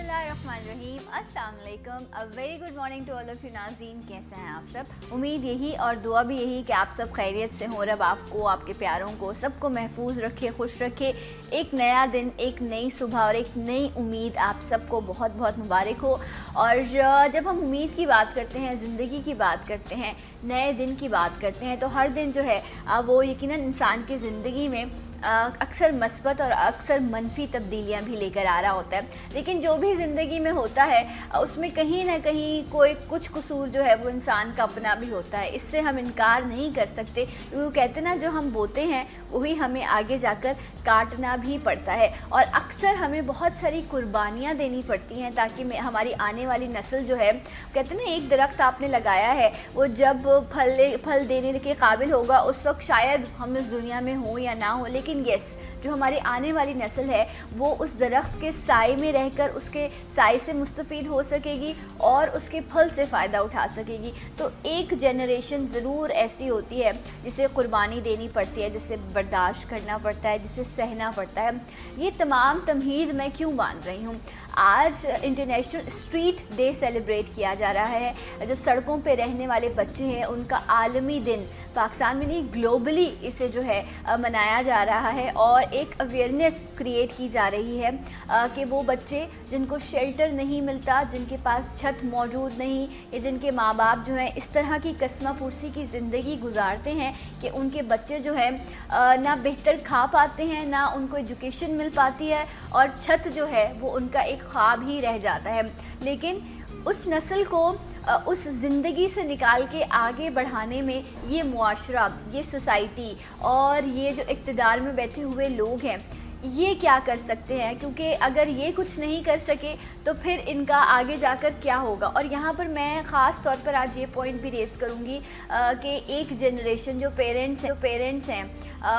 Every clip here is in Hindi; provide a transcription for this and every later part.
बिस्मिल्लाहिर्रहमानिर्रहीम, अस्सलाम वालेकुम। A very good morning to all of you नाज़रीन। कैसे हैं आप सब? उम्मीद यही और दुआ भी यही कि आप सब खैरियत से हों। रब आपको, आपके प्यारों को, सबको महफूज रखे, खुश रखे। एक नया दिन, एक नई सुबह और एक नई उम्मीद आप सबको बहुत बहुत मुबारक हो। और जब हम उम्मीद की बात करते हैं, ज़िंदगी की बात करते हैं, नए दिन की बात करते हैं, तो हर दिन जो है वो यकीनन इंसान की ज़िंदगी में अक्सर मस्बत और अक्सर मनफी तब्दीलियाँ भी लेकर आ रहा होता है। लेकिन जो भी ज़िंदगी में होता है उसमें कहीं ना कहीं कोई कुछ कसूर जो है वो इंसान का अपना भी होता है। इससे हम इनकार नहीं कर सकते, क्योंकि कहते ना जो हम बोते हैं वही हमें आगे जाकर काटना भी पड़ता है। और अक्सर हमें बहुत सारी कुर्बानियाँ देनी पड़ती हैं ताकि हमारी आने वाली नस्ल जो है, कहते ना एक दरख्त आपने लगाया है वो जब फल देने के काबिल होगा उस वक्त शायद हम इस दुनिया में हो या ना हो, लेकिन यस, जो हमारी आने वाली नस्ल है वो उस दरख्त के साए में रहकर उसके साए से मुस्तफ़ीद हो सकेगी और उसके फल से फ़ायदा उठा सकेगी। तो एक जनरेशन ज़रूर ऐसी होती है जिसे कुर्बानी देनी पड़ती है, जिसे बर्दाश्त करना पड़ता है, जिसे सहना पड़ता है। ये तमाम तमहीद मैं क्यों बांध रही हूँ? आज इंटरनेशनल स्ट्रीट डे सेलिब्रेट किया जा रहा है। जो सड़कों पे रहने वाले बच्चे हैं उनका आलमी दिन, पाकिस्तान में नहीं ग्लोबली इसे जो है मनाया जा रहा है। और एक अवेयरनेस क्रिएट की जा रही है कि वो बच्चे जिनको शेल्टर नहीं मिलता, जिनके पास छत मौजूद नहीं, या जिनके माँ बाप जो हैं इस तरह की कस्मा पुरसी की ज़िंदगी गुजारते हैं कि उनके बच्चे जो है ना बेहतर खा पाते हैं, ना उनको एजुकेशन मिल पाती है, और छत जो है वो उनका एक ख्वाब ही रह जाता है। लेकिन उस नस्ल को उस ज़िंदगी से निकाल के आगे बढ़ाने में ये मुआशरा, ये सोसाइटी और ये जो इक़्तिदार में बैठे हुए लोग हैं ये क्या कर सकते हैं? क्योंकि अगर ये कुछ नहीं कर सके तो फिर इनका आगे जाकर क्या होगा। और यहाँ पर मैं ख़ास तौर पर आज ये पॉइंट भी रेज़ करूँगी कि एक जनरेशन जो पेरेंट्स हैं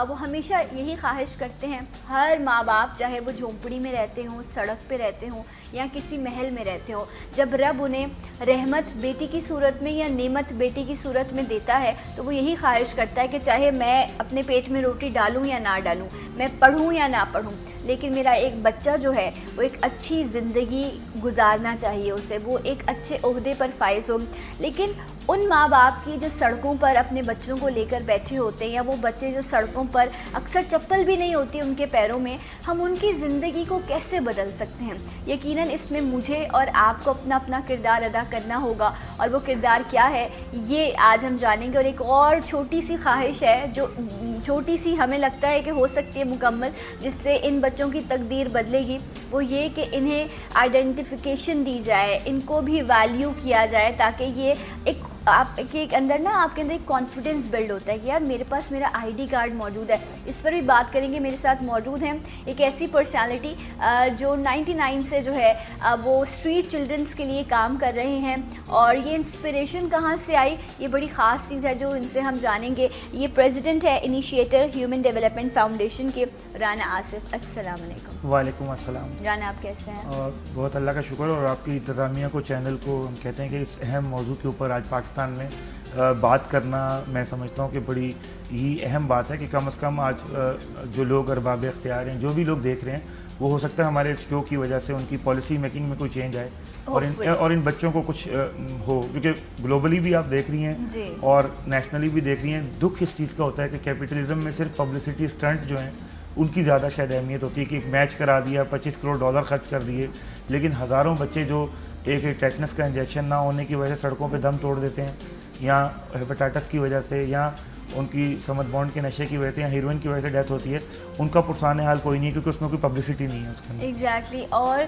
वो हमेशा यही ख्वाहिश करते हैं, हर माँ बाप चाहे वो झोंपड़ी में रहते हों, सड़क पे रहते हों या किसी महल में रहते हों, जब रब उन्हें रहमत बेटी की सूरत में या नेमत बेटी की सूरत में देता है तो वो यही ख्वाहिश करता है कि चाहे मैं अपने पेट में रोटी डालूं या ना डालूं, मैं पढ़ूं या ना पढ़ूं, लेकिन मेरा एक बच्चा जो है वो एक अच्छी ज़िंदगी गुजारना चाहिए उसे, वो एक अच्छे ओहदे पर फाइज हो। लेकिन उन माँ बाप की जो सड़कों पर अपने बच्चों को लेकर बैठे होते हैं, या वो बच्चे जो सड़कों पर अक्सर चप्पल भी नहीं होती उनके पैरों में, हम उनकी ज़िंदगी को कैसे बदल सकते हैं? यकीनन इसमें मुझे और आपको अपना अपना किरदार अदा करना होगा, और वो किरदार क्या है ये आज हम जानेंगे। और एक और छोटी सी ख्वाहिश है जो छोटी सी हमें लगता है कि हो सकती है मुकम्मल, जिससे इन बच्चों की तकदीर बदलेगी, वो ये कि इन्हें आइडेंटिफिकेशन दी जाए, इनको भी वैल्यू किया जाए, ताकि ये एक आपके अंदर ना, आपके अंदर एक कॉन्फिडेंस बिल्ड होता है कि यार मेरे पास मेरा आईडी कार्ड मौजूद है। इस पर भी बात करेंगे। मेरे साथ मौजूद हैं एक ऐसी पर्सनालिटी जो 99 से जो है वो स्ट्रीट चिल्ड्रंस के लिए काम कर रहे हैं, और ये इंस्पिरेशन कहाँ से आई ये बड़ी ख़ास चीज़ है जो इनसे हम जानेंगे। ये प्रेसिडेंट है इनिशिएटर ह्यूमन डेवलपमेंट फाउंडेशन के, राना आसिफ। अस्सलाम वालेकुम। वालेकुम अस्सलाम। राना आप कैसे हैं? और बहुत अल्लाह का शुक्र, और आपकी इंतज़ामिया को, चैनल को हम कहते हैं कि इस अहम मौजू के ऊपर आज पाकिस्तान में बात करना, मैं समझता हूँ कि बड़ी ही अहम बात है कि कम से कम आज जो लोग अरबाब इख्तियार हैं, जो भी लोग देख रहे हैं, वो हो सकता है हमारे शो की वजह से उनकी पॉलिसी मेकिंग में कोई चेंज आए और इन बच्चों को कुछ हो, क्योंकि ग्लोबली भी आप देख रही हैं और नेशनली भी देख रही हैं। दुख इस चीज़ का होता है कि कैपिटलिज्म में सिर्फ पब्लिसिटी स्टंट जो हैं उनकी ज़्यादा शायद अहमियत होती है कि एक मैच करा दिया, 25 करोड़ डॉलर खर्च कर दिए, लेकिन हज़ारों बच्चे जो एक टेटनस का इंजेक्शन ना होने की वजह से सड़कों पे दम तोड़ देते हैं, या हेपेटाइटिस की वजह से, या उनकी समझ बॉन्ड के नशे की वजह से या हीरोइन की वजह से डेथ होती है, उनका पुरसान हाल कोई नहीं है, क्योंकि उसमें कोई पब्लिसिटी नहीं है उसके अंदर। एग्जैक्टली और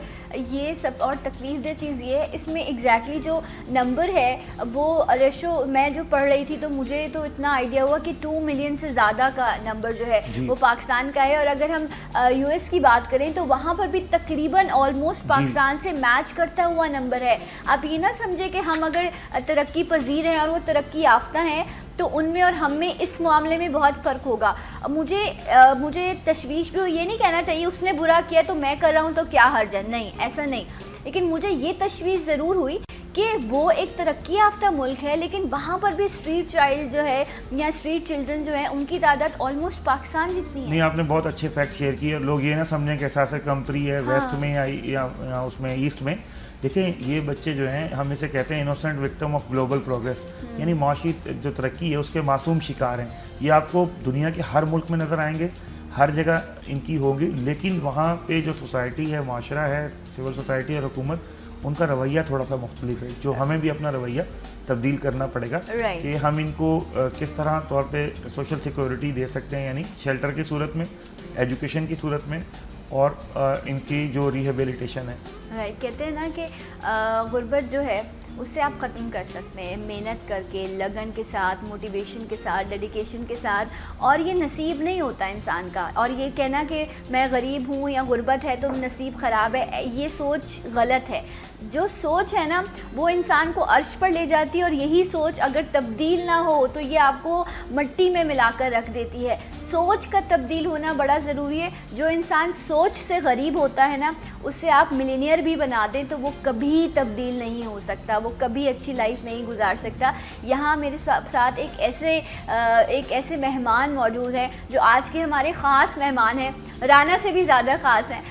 ये सब और तकलीफ दे चीज़ ये है इसमें एग्जैक्टली जो नंबर है वो रेशो मैं जो पढ़ रही थी तो मुझे तो इतना आइडिया हुआ कि 2 मिलियन से ज़्यादा का नंबर जो है वो पाकिस्तान का है। और अगर हम यूएस की बात करें तो वहाँ पर भी तकरीबन ऑलमोस्ट पाकिस्तान से मैच करता हुआ नंबर है। आप ये ना समझे कि हम अगर तरक्की पजीर हैं और वो तरक्की याफ्ता हैं तो उनमें और हम में इस मामले में बहुत फ़र्क होगा। मुझे तशवीश भी हो, ये नहीं कहना चाहिए उसने बुरा किया तो मैं कर रहा हूँ तो क्या हर्ज है, नहीं ऐसा नहीं, लेकिन मुझे ये तशवीश ज़रूर हुई कि वो एक तरक्की याफ्ता मुल्क है, लेकिन वहाँ पर भी स्ट्रीट चाइल्ड जो है या स्ट्रीट चिल्ड्रन जो है उनकी तादाद ऑलमोस्ट पाकिस्तान जितनी है। नहीं, आपने बहुत अच्छे फैक्ट शेयर किए। लोग ये ना समझें कि एहसास कमतरी है वेस्ट में या उसमें ईस्ट में। देखें, ये बच्चे जो हैं हम इसे कहते हैं innocent victim of global progress, यानी माशी जो तरक्की है उसके मासूम शिकार हैं। ये आपको दुनिया के हर मुल्क में नज़र आएंगे, हर जगह इनकी होगी, लेकिन वहाँ पे जो सोसाइटी है, माशरा है, सिविल सोसाइटी और हुकूमत, उनका रवैया थोड़ा सा मुख्तलिफ है, जो हमें भी अपना रवैया तब्दील करना पड़ेगा कि हम इनको किस तरह तौर पे सोशल सिक्योरिटी दे सकते हैं, यानी शेल्टर की सूरत में, एजुकेशन की सूरत में, और इनकी जो रिहेबिलिटेशन है। राइट, कहते हैं ना कि गुर्बत जो है उससे आप ख़त्म कर सकते हैं मेहनत करके, लगन के साथ, मोटिवेशन के साथ, डेडिकेशन के साथ। और ये नसीब नहीं होता इंसान का। और ये कहना कि मैं गरीब हूँ या गुर्बत है तो नसीब ख़राब है, ये सोच गलत है। जो सोच है ना वो इंसान को अर्श पर ले जाती है, और यही सोच अगर तब्दील ना हो तो ये आपको मट्टी में मिलाकर रख देती है। सोच का तब्दील होना बड़ा ज़रूरी है। जो इंसान सोच से गरीब होता है ना, उससे आप मिलीनियर भी बना दें तो वो कभी तब्दील नहीं हो सकता, वो कभी अच्छी लाइफ नहीं गुजार सकता। यहाँ मेरे साथ एक ऐसे मेहमान मौजूद हैं जो आज के हमारे ख़ास मेहमान हैं, राना से भी ज़्यादा ख़ास हैं,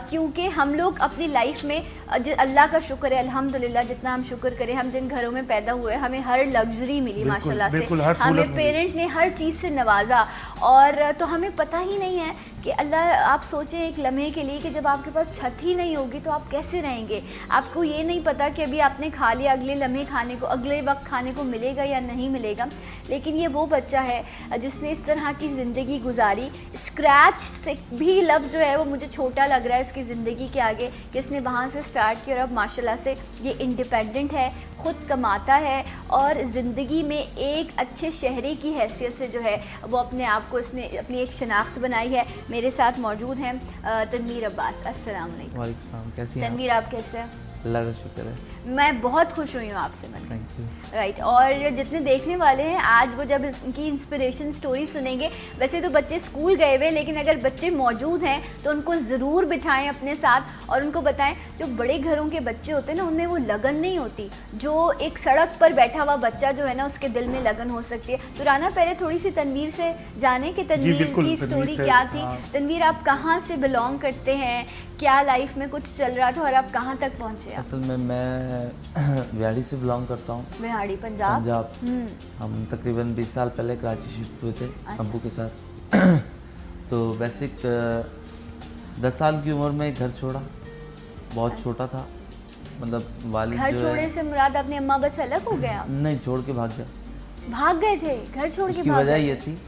क्योंकि हम लोग अपनी लाइफ में अल्लाह का शुक्र है, अल्हम्दुलिल्लाह, जितना हम शुक्र करें, हम जिन घरों में पैदा हुए हमें हर लग्जरी मिली माशाल्लाह से, हमें पेरेंट्स ने हर चीज़ से नवाजा। और तो हमें पता ही नहीं है कि अल्लाह, आप सोचें एक लम्हे के लिए कि जब आपके पास छत ही नहीं होगी तो आप कैसे रहेंगे। आपको ये नहीं पता कि अभी आपने खा लिया, अगले लम्हे खाने को, अगले वक्त खाने को मिलेगा या नहीं मिलेगा। लेकिन ये वो बच्चा है जिसने इस तरह की ज़िंदगी गुजारी, स्क्रैच से भी लफ्ज़ जो है वो मुझे छोटा लग रहा है इसकी ज़िंदगी के आगे, कि इसने वहाँ से स्टार्ट किया और अब माशाल्लाह से ये इंडिपेंडेंट है, ख़ुद कमाता है, और ज़िंदगी में एक अच्छे शहरी की हैसियत से जो है वो अपने आप को इसने अपनी एक शनाख्त बनाई है। मेरे साथ मौजूद हैं तनवीर अब्बास। अस्सलाम वालेकुम। वालेकुम सलाम, कैसी हैं तनवीर, आप कैसे हैं? अल्लाह का शुक्र है। मैं बहुत खुश हुई हूँ आपसे मिलकर। Thank you. राइट, और जितने देखने वाले हैं आज वो जब इनकी इंस्पिरेशन स्टोरी सुनेंगे, वैसे तो बच्चे स्कूल गए हुए, लेकिन अगर बच्चे मौजूद हैं तो उनको ज़रूर बिठाएं अपने साथ और उनको बताएं। जो बड़े घरों के बच्चे होते हैं ना, उनमें वो लगन नहीं होती, जो एक सड़क पर बैठा हुआ बच्चा जो है ना उसके दिल में लगन हो सकती है। तो राना, पहले थोड़ी सी तनवीर से जाने कि तनवीर की स्टोरी क्या थी। तनवीर, आप कहाँ से बिलोंग करते हैं, क्या लाइफ में कुछ चल रहा था और आप कहाँ तक पहुँचे? असल में मैं बिहाड़ी से बिलोंग करता हूँ। बिहाड़ी, पंजाब। हम तकरीबन 20 साल पहले कराची शिफ्ट हुए थे अब्बू के साथ। तो बेसिक 10 साल की उम्र में घर छोड़ा, बहुत छोटा था, मतलब वालिद घर जो छोड़ने से मुराद अपने अम्मा बस अलग हो गया? नहीं, छोड़ के भाग गया। भाग गए थे? घर छोड़ के उसकी भाग वजह गए? ये थी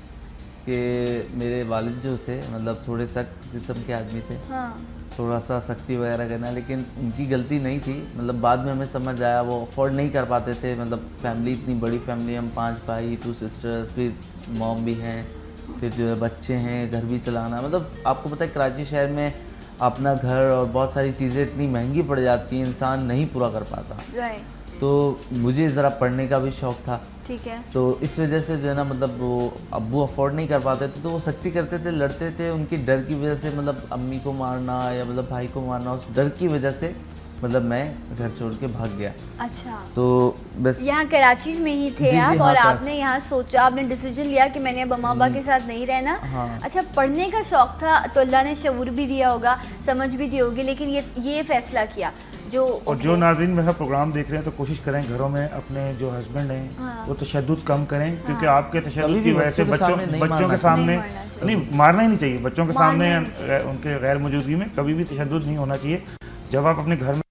कि मेरे वालिद जो थे मतलब थोड़े सख्त किस्म के आदमी थे। हाँ। थोड़ा सा सख्ती वगैरह करना, लेकिन उनकी गलती नहीं थी। मतलब बाद में हमें समझ आया वो अफोर्ड नहीं कर पाते थे। मतलब फैमिली इतनी बड़ी फैमिली, हम 5 भाई, 2 सिस्टर्स, फिर मॉम भी हैं, फिर जो है बच्चे हैं, घर भी चलाना। मतलब आपको पता है कराची शहर में अपना घर और बहुत सारी चीज़ें इतनी महंगी पड़ जाती हैं, इंसान नहीं पूरा कर पाता। राइट। तो मुझे ज़रा पढ़ने का भी शौक़ था। ठीक है। तो इस वजह से जो है ना, मतलब वो अब्बू अफोर्ड नहीं कर पाते थे, तो वो सख्ती करते थे, लड़ते थे। उनकी डर की वजह से, मतलब अम्मी को मारना या मतलब भाई को मारना, उस डर की वजह से मतलब मैं घर छोड़ के भाग गया। अच्छा। तो बस यहाँ कराची में ही थे जी, आप? जी, और हाँ, आपने यहाँ सोचा, आपने डिसीजन लिया कि मैंने अब अम्मा अब्बा के साथ नहीं रहना। हाँ। अच्छा, पढ़ने का शौक था तो अल्लाह ने शऊर भी दिया होगा, समझ भी दी होगी, लेकिन ये फैसला किया जो और जो नाज़रीन मेरा प्रोग्राम देख रहे हैं तो कोशिश करें घरों में अपने जो हस्बैंड हैं वो तशद्दुद कम करें, क्योंकि आपके तशद्दुद की वजह से बच्चों के सामने नहीं मारना ही नहीं चाहिए। बच्चों के सामने उनके गैर मौजूदगी में कभी भी तशद्दुद नहीं होना चाहिए। जब आप अपने घर में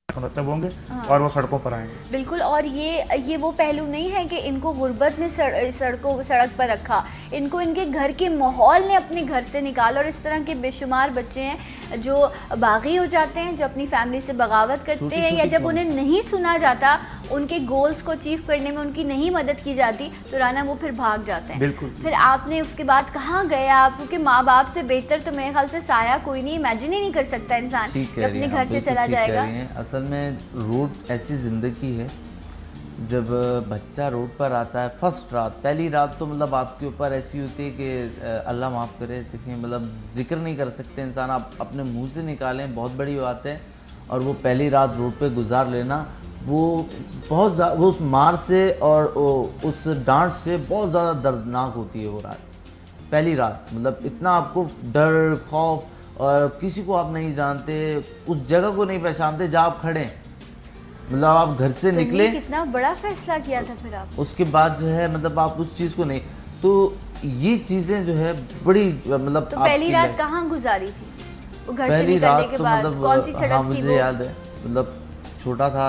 मुरतब होंगे और वो सड़कों पर आएंगे। बिल्कुल। और ये वो पहलू नहीं है कि इनको गुर्बत ने सड़क पर रखा, इनको इनके घर के माहौल ने अपने घर से निकाला। और इस तरह के बेशुमार बच्चे हैं जो बागी हो जाते हैं, जो अपनी फैमिली से बगावत करते हैं, या जब उन्हें नहीं सुना जाता, उनके गोल्स को अचीव करने में उनकी नहीं मदद की जाती, तो राना वो फिर भाग जाते हैं। बिल्कुल। फिर आपने उसके बाद कहाँ गए आप? क्योंकि माँ बाप से बेहतर तो मेरे ख्याल से साया कोई नहीं, इमेजिन ही नहीं कर सकता इंसान कि अपने घर से चला जाएगा। असल में रोड ऐसी ज़िंदगी है, जब बच्चा रोड पर आता है फर्स्ट रात, पहली रात तो मतलब आपके ऊपर ऐसी होती है कि अल्लाह माफ़ करे, देखिए मतलब जिक्र नहीं कर सकते इंसान, आप अपने मुंह से निकालें बहुत बड़ी बात है। और वो पहली रात रोड पे गुजार लेना, वो बहुत वो उस मार से और उस डांट से बहुत ज़्यादा दर्दनाक होती है वो रात, पहली रात। मतलब इतना आपको डर, खौफ, और किसी को आप नहीं जानते, उस जगह को नहीं पहचानते जहाँ आप खड़े हैं। मतलब आप घर से निकले, कितना बड़ा फैसला किया था फिर आप। उसके बाद जो है मतलब आप उस चीज़ को नहीं, तो ये चीज़ें जो है बड़ी मतलब। तो पहली रात कहाँ गुजारी थी? वो घर से पहली निकलने रात के तो बाद मतलब कौन सी सड़क हाँ थी मुझे वो? याद है, मतलब छोटा था,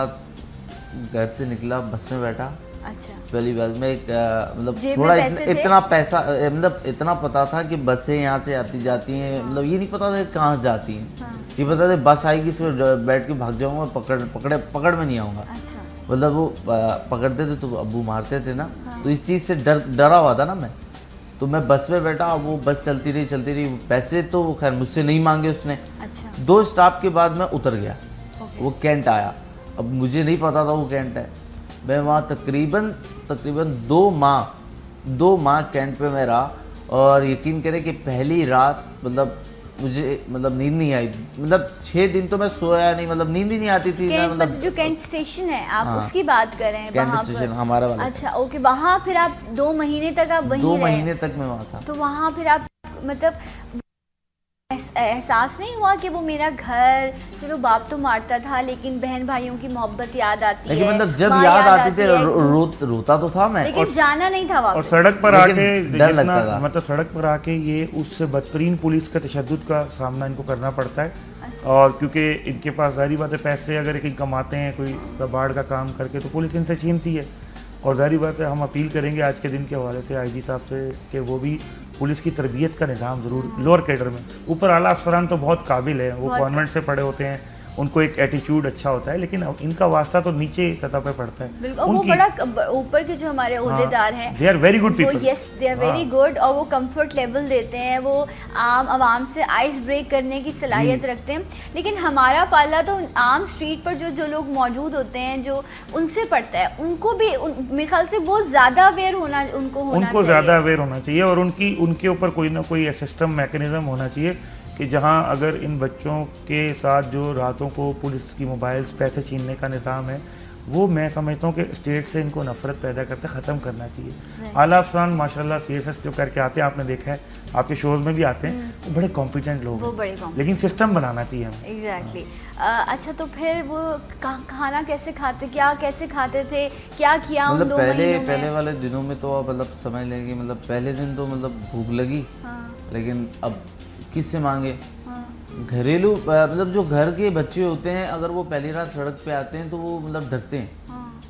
घर से निकला, बस में बैठा। अच्छा। पहली बार में मतलब जेब थोड़ा में पैसे थे? इतना पैसा, मतलब इतना पता था कि बसें यहाँ से आती जाती हैं, मतलब ये नहीं पता था कहाँ जाती हैं। हाँ। ये पता था बस आएगी, इसमें बैठ के भाग जाऊंगा, पकड़ में नहीं आऊँगा। अच्छा। मतलब वो पकड़ते थे तो अब्बू मारते थे ना, तो इस चीज़ से डरा हुआ था ना मैं। तो मैं बस में बैठा, वो बस चलती रही। पैसे तो खैर मुझसे नहीं मांगे उसने। अच्छा। 2 स्टॉप के बाद मैं उतर गया, वो कैंट आया। अब मुझे नहीं पता था वो कैंट है। मैं वहाँ तकरीबन 2 माह कैंट पे मैं रहा, और यकीन करें कि पहली रात मतलब मुझे मतलब नींद नहीं आई। मतलब 6 दिन तो मैं सोया नहीं, मतलब नींद ही नहीं आती थी। मतलब जो कैंट स्टेशन है आप हाँ, उसकी बात कर रहे हैं? कैंट वहाँ स्टेशन पर हमारा वाला। अच्छा, ओके। वहाँ फिर आप 2 महीने तक आप वहीं 2 रहे? महीने तक मैं वहाँ था। तो वहाँ फिर आप मतलब एहसास नहीं हुआ कि वो मेरा घर, चलो बाप तो मारता था लेकिन बहन भाइयों की मोहब्बत याद आती लेकिन है, मतलब जब माँ याद आती थी है, रोता तो था मैं, लेकिन जाना नहीं था और वापस। सड़क पर लेकिन आके डर लगता जितना था। मतलब सड़क पर आके ये उससे बदतरीन पुलिस का तशद्दुद का सामना इनको करना पड़ता है। और क्योंकि इनके पास जाहिर बात है पैसे अगर कहीं कमाते हैं कोई कबाड़ का काम करके, तो पुलिस इनसे छीनती है। और जाहिर बात है हम अपील करेंगे आज के दिन के हवाले से आईजी साहब से कि वो भी पुलिस की तरबियत का निज़ाम ज़रूर, लोअर कैडर में, ऊपर आला अफसरान तो बहुत काबिल है, वो कॉन्वेंट से पढ़े होते हैं, उनको एक एटीट्यूड अच्छा होता है, लेकिन इनका वास्ता तो नीचे सतह पे पड़ता है। बिल्कुल। वो बड़ा ऊपर के जो हमारे ओहदेदार हैं, they are very good people, yes they are very good, और वो कंफर्ट लेवल देते हैं, वो आम आवाम से आइस ब्रेक करने की सलाहियत रखते हैं। लेकिन हमारा पाला तो आम स्ट्रीट पर जो लोग मौजूद होते हैं, जो उनसे पड़ता है, उनको भी मेरे ख्याल से वो ज़्यादा अवेयर होना, उनको ज़्यादा अवेयर होना चाहिए, और उनके ऊपर कोई ना कोई सिस्टम मैकेनिज्म होना चाहिए कि जहां अगर इन बच्चों के साथ जो रातों को पुलिस की मोबाइल्स पैसे छीनने का निज़ाम है, वो मैं समझता हूँ कि स्टेट से इनको नफरत पैदा करते ख़त्म करना चाहिए। आला अफसरान माशाल्लाह CSS जो करके आते हैं, आपने देखा है आपके शोज़ में भी आते हैं, वो बड़े कॉम्पिटेंट लोग हैं, लेकिन सिस्टम बनाना चाहिए हमें। एग्जैक्टली। अच्छा, तो फिर वो खाना कैसे खाते, कैसे खाते थे, क्या किया मतलब उन 2 महीनों में? पहले वाले दिनों में तो मतलब समझ लेंगे, मतलब पहले दिन तो मतलब भूख लगी। हाँ। लेकिन अब किससे मांगे? हाँ। घरेलू मतलब जो घर के बच्चे होते हैं, अगर वो पहली रात सड़क पे आते हैं तो वो मतलब डरते हैं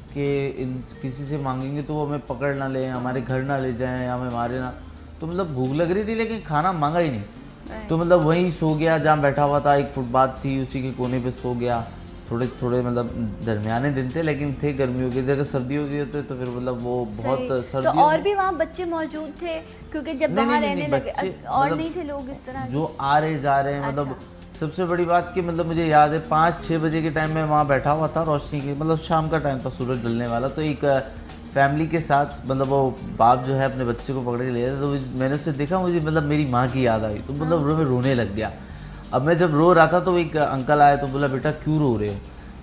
कि किसी से मांगेंगे तो वो हमें पकड़ ना ले, हमारे घर ना ले जाएं, हमें मारे ना। तो मतलब भूख लग रही थी लेकिन खाना मांगा ही नहीं, तो मतलब वहीं सो गया जहाँ बैठा हुआ था, एक फुटपाथ थी उसी के कोने पे सो गया। थोड़े मतलब दरमियाने दिन थे, लेकिन थे गर्मियों के, अगर सर्दियों के होते तो फिर मतलब वो बहुत सर्दियों। तो और भी वहाँ बच्चे मौजूद थे क्योंकि जब वहाँ रहने लगे और मतलब नहीं थे लोग इस तरह जो आ रहे जा रहे हैं। मतलब सबसे बड़ी बात कि मतलब मुझे याद है 5-6 बजे के टाइम में वहाँ बैठा हुआ था, रोशनी की, मतलब शाम का टाइम था, सूरज ढलने वाला। तो एक फैमिली के साथ मतलब वो बाप जो है अपने बच्चे को पकड़ के ले रहे, तो मैंने उससे देखा, मुझे मतलब मेरी माँ की याद आई, तो मतलब मैं रोने लग गया। अब मैं जब रो रहा था तो एक अंकल आए, तो बोला बेटा क्यों रो रहे हो?